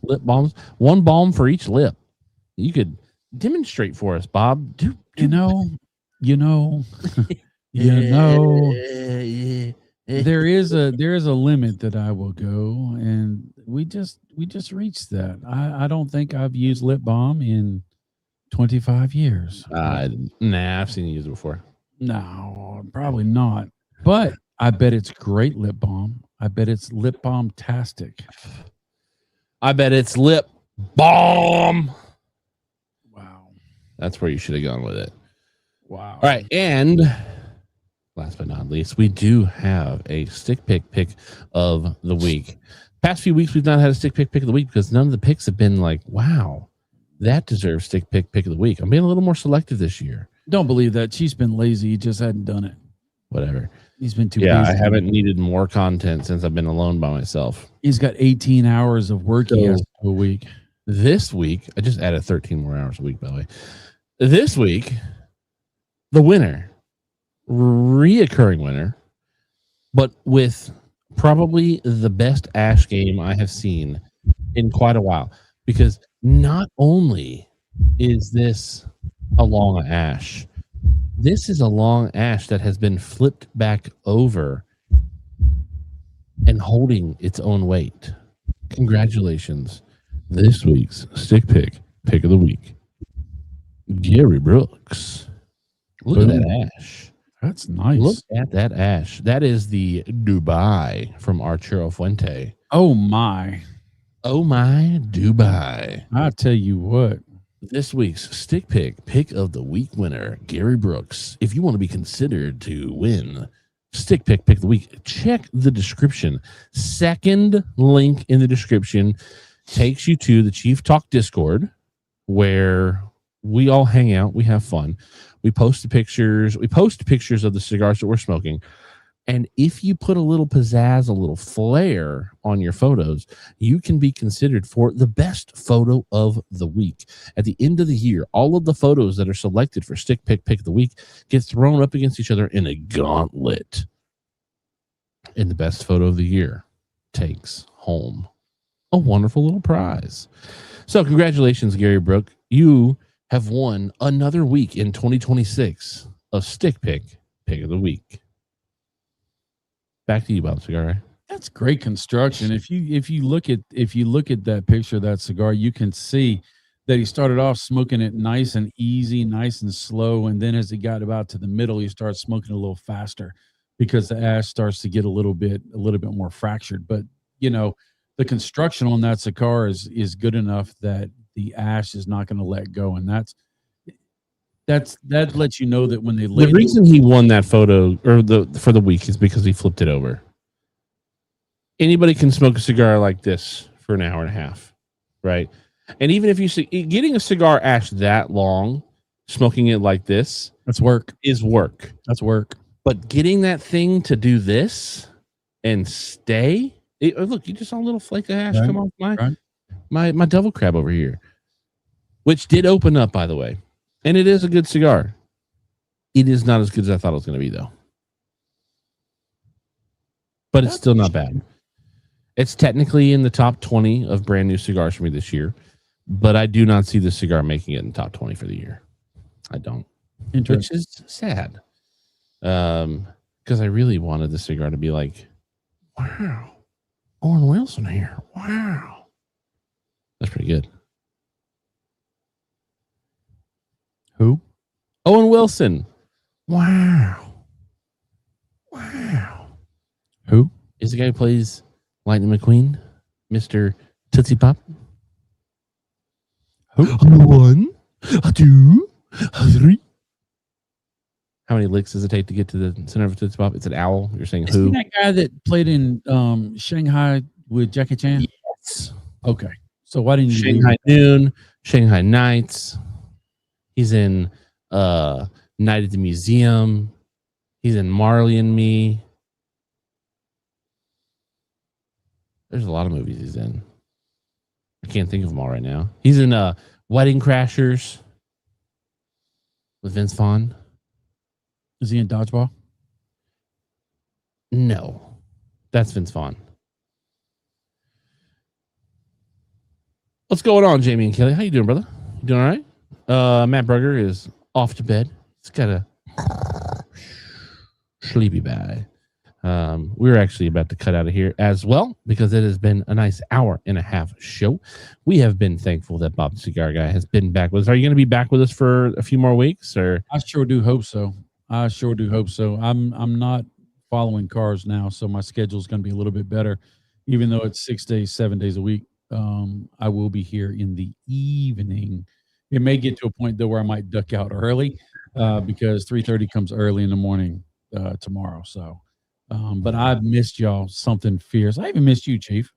lip balms, 1 balm for each lip. You could demonstrate for us, Bob. You know, there is a limit that I will go, and we just reached that. I don't think I've used lip balm in 25 years. Nah, I've seen you use it before. No, probably not. But I bet it's great lip balm. I bet it's lip balm-tastic. I bet it's lip balm. Wow. That's where you should have gone with it. Wow. All right. And last but not least, we do have a stick pick of the week. Past few weeks, we've not had a stick pick of the week because none of the picks have been like, wow, that deserves stick pick of the week. I'm being a little more selective this year. Don't believe that. She's been lazy. He just hadn't done it. Whatever. He's been too busy. busy. I haven't needed more content since I've been alone by myself. He's got 18 hours of work he has to do a week. This week, I just added 13 more hours a week, by the way. This week, the winner, reoccurring winner, but with probably the best ash game I have seen in quite a while. Because not only is this a long ash, this is a long ash that has been flipped back over and holding its own weight. Congratulations. This week's stick pick of the week, Gary Brooks. Look at that ash. That's nice. Look at that ash. That is the Dubai from Arturo Fuente. Oh my Dubai. I tell you what. This week's stick pick of the week winner, Gary Brooks. If you want to be considered to win stick pick of the week, check the description. Second link in the description takes you to the Chief Talk Discord, where we all hang out. We have fun. We post the pictures. We post pictures of the cigars that we're smoking. And if you put a little pizzazz, a little flair on your photos, you can be considered for the best photo of the week. At the end of the year, all of the photos that are selected for stick pick of the week get thrown up against each other in a gauntlet. And the best photo of the year takes home a wonderful little prize. So congratulations, Gary Brook. You have won another week in 2026 of stick pick of the week. Back to you, Bob Cigar. That's great construction. If you look at that picture of that cigar, you can see that he started off smoking it nice and easy, nice and slow, and then as he got about to the middle, he starts smoking a little faster because the ash starts to get a little bit more fractured. But you know, the construction on that cigar is good enough that the ash is not going to let go, and that lets you know that when they the reason he won that photo or for the week is because he flipped it over. Anybody can smoke a cigar like this for an hour and a half, right? And even if you see getting a cigar ash that long, smoking it like this, that's work. That's work. But getting that thing to do this and stay, look, you just saw a little flake of ash come off my devil crab over here, which did open up, by the way. And it is a good cigar. It is not as good as I thought it was going to be, though. But it's still not bad. It's technically in the top 20 of brand new cigars for me this year. But I do not see this cigar making it in the top 20 for the year. I don't. Which is sad. Because I really wanted the cigar to be like, wow, Owen Wilson here. Wow. That's pretty good. Who? Owen Wilson. Wow. Who? Is the guy who plays Lightning McQueen? Mr. Tootsie Pop? Who? A one, a two, a three. How many licks does it take to get to the center of a Tootsie Pop? It's an owl. You're saying who? Is he that guy that played in Shanghai with Jackie Chan? Yes. Okay. So why didn't you Shanghai Noon, Shanghai Nights. He's in Night at the Museum. He's in Marley and Me. There's a lot of movies he's in. I can't think of them all right now. He's in Wedding Crashers with Vince Vaughn. Is he in Dodgeball? No. That's Vince Vaughn. What's going on, Jamie and Kelly? How you doing, brother? You doing all right? Matt Berger is off to bed. He's got a sleepy bye. We're actually about to cut out of here as well because it has been a nice hour and a half show. We have been thankful that Bob the Cigar Guy has been back with us. Are you going to be back with us for a few more weeks? Or I sure do hope so. I'm not following cars now, so my schedule is going to be a little bit better. Even though it's 6 days, 7 days a week, I will be here in the evening. It may get to a point though where I might duck out early because 3:30 comes early in the morning tomorrow. So, but I've missed y'all something fierce. I even missed you, Chief.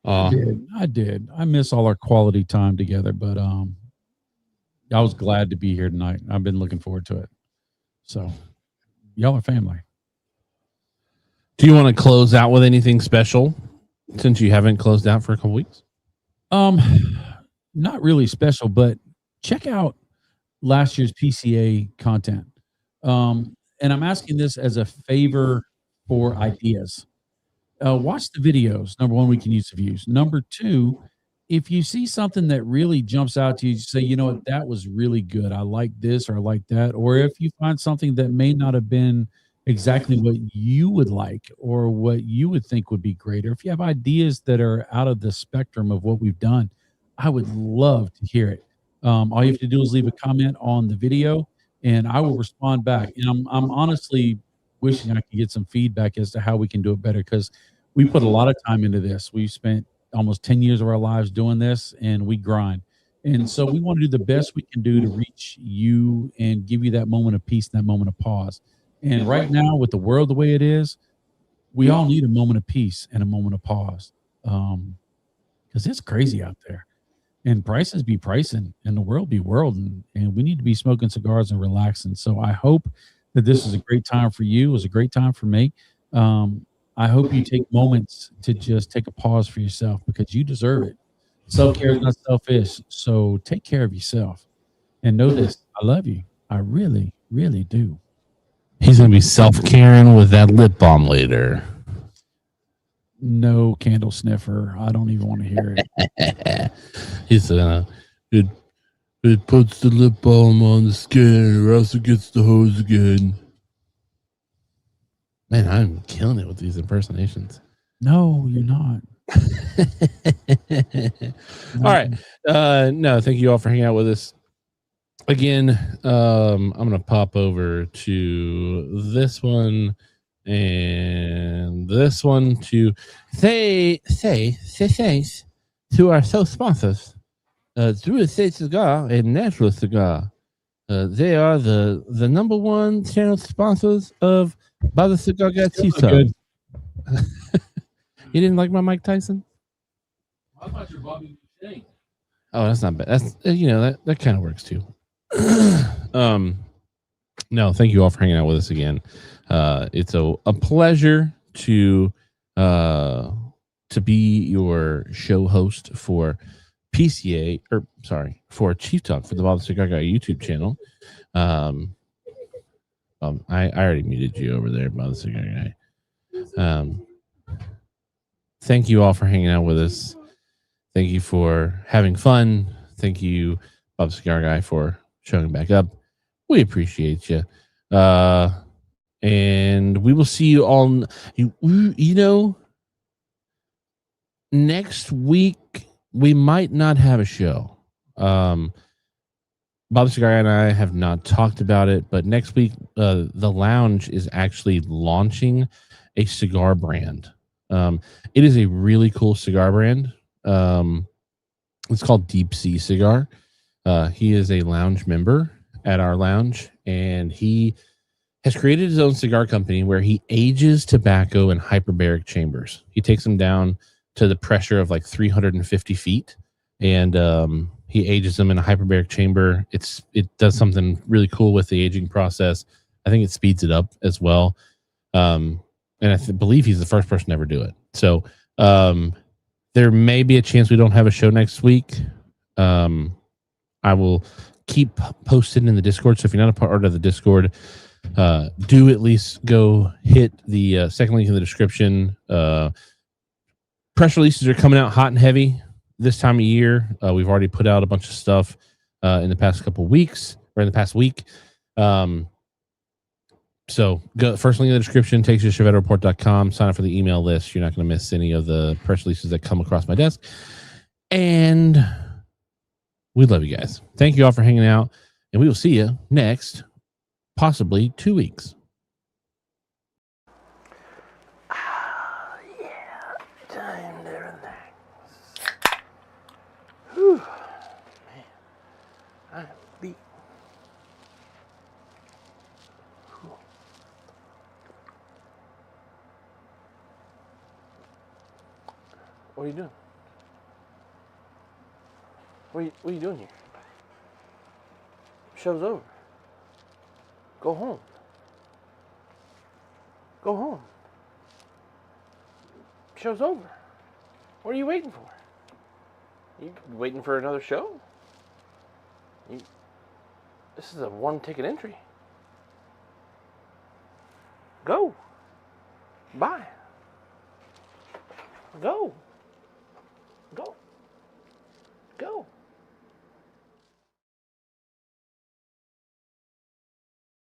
I did. I miss all our quality time together, but I was glad to be here tonight. I've been looking forward to it. So, y'all are family. Do you want to close out with anything special since you haven't closed out for a couple weeks? Not really special, but check out last year's PCA content. And I'm asking this as a favor for ideas. Watch the videos. Number one, we can use the views. Number two, if you see something that really jumps out to you, say, you know what, that was really good. I like this or I like that. Or if you find something that may not have been exactly what you would like or what you would think would be great, or if you have ideas that are out of the spectrum of what we've done, I would love to hear it. All you have to do is leave a comment on the video and I will respond back. And I'm honestly wishing I could get some feedback as to how we can do it better, because we put a lot of time into this. We've spent almost 10 years of our lives doing this, and we grind. And so we want to do the best we can do to reach you and give you that moment of peace, that moment of pause. And right now, with the world the way it is, we all need a moment of peace and a moment of pause, because it's crazy out there. And prices be pricing and the world be worlding, and we need to be smoking cigars and relaxing. So I hope that this is a great time for you. It was a great time for me. I hope you take moments to just take a pause for yourself, because you deserve it. Self-care is not selfish. So take care of yourself. And know this, I love you. I really, really do. He's going to be self-caring with that lip balm later. No candle sniffer. I don't even want to hear it. He's it puts the lip balm on the skin, or else it gets the hose again. Man, I'm killing it with these impersonations. No, you're not. All right. No, thank you all for hanging out with us. Again, I'm going to pop over to this one and this one to say thanks to our sponsors, Natura Cigar and Natura Cigar. They are the number one channel sponsors of By the Cigar Guy TV. You didn't like my Mike Tyson? I thought you were Bobby Shane. Oh, that's not bad. That's that kind of works too. No, thank you all for hanging out with us again. It's a pleasure to be your show host for PCA, for Chief Talk for the Bob the Cigar Guy YouTube channel. I already muted you over there, Bob the Cigar Guy. Thank you all for hanging out with us. Thank you for having fun. Thank you, Bob the Cigar Guy, for showing back up. We appreciate you. And we will see you all. Next week we might not have a show. Bob the Cigar and I have not talked about it, but next week the lounge is actually launching a cigar brand. It is a really cool cigar brand. It's called Deep Sea Cigar. He is a lounge member at our lounge, and he has created his own cigar company where he ages tobacco in hyperbaric chambers. He takes them down to the pressure of like 350 feet, and he ages them in a hyperbaric chamber. It does something really cool with the aging process. I think it speeds it up as well. And I believe he's the first person to ever do it. So there may be a chance we don't have a show next week. I will keep posted in the Discord. So if you're not a part of the Discord, do at least go hit the second link in the description. Press releases are coming out hot and heavy this time of year. We've already put out a bunch of stuff in the past couple of weeks, or in the past week. So go, first link in the description takes you to chevettereport.com. Sign up for the email list. You're not going to miss any of the press releases that come across my desk. And we love you guys. Thank you all for hanging out. And we will see you next, possibly 2 weeks. Time to relax. Whew. Man, I'm beat. What are you doing? What are you doing here? Show's over. Go home. Go home. Show's over. What are you waiting for? You waiting for another show? This is a one-ticket entry. Go. Bye. Go. Go. Go.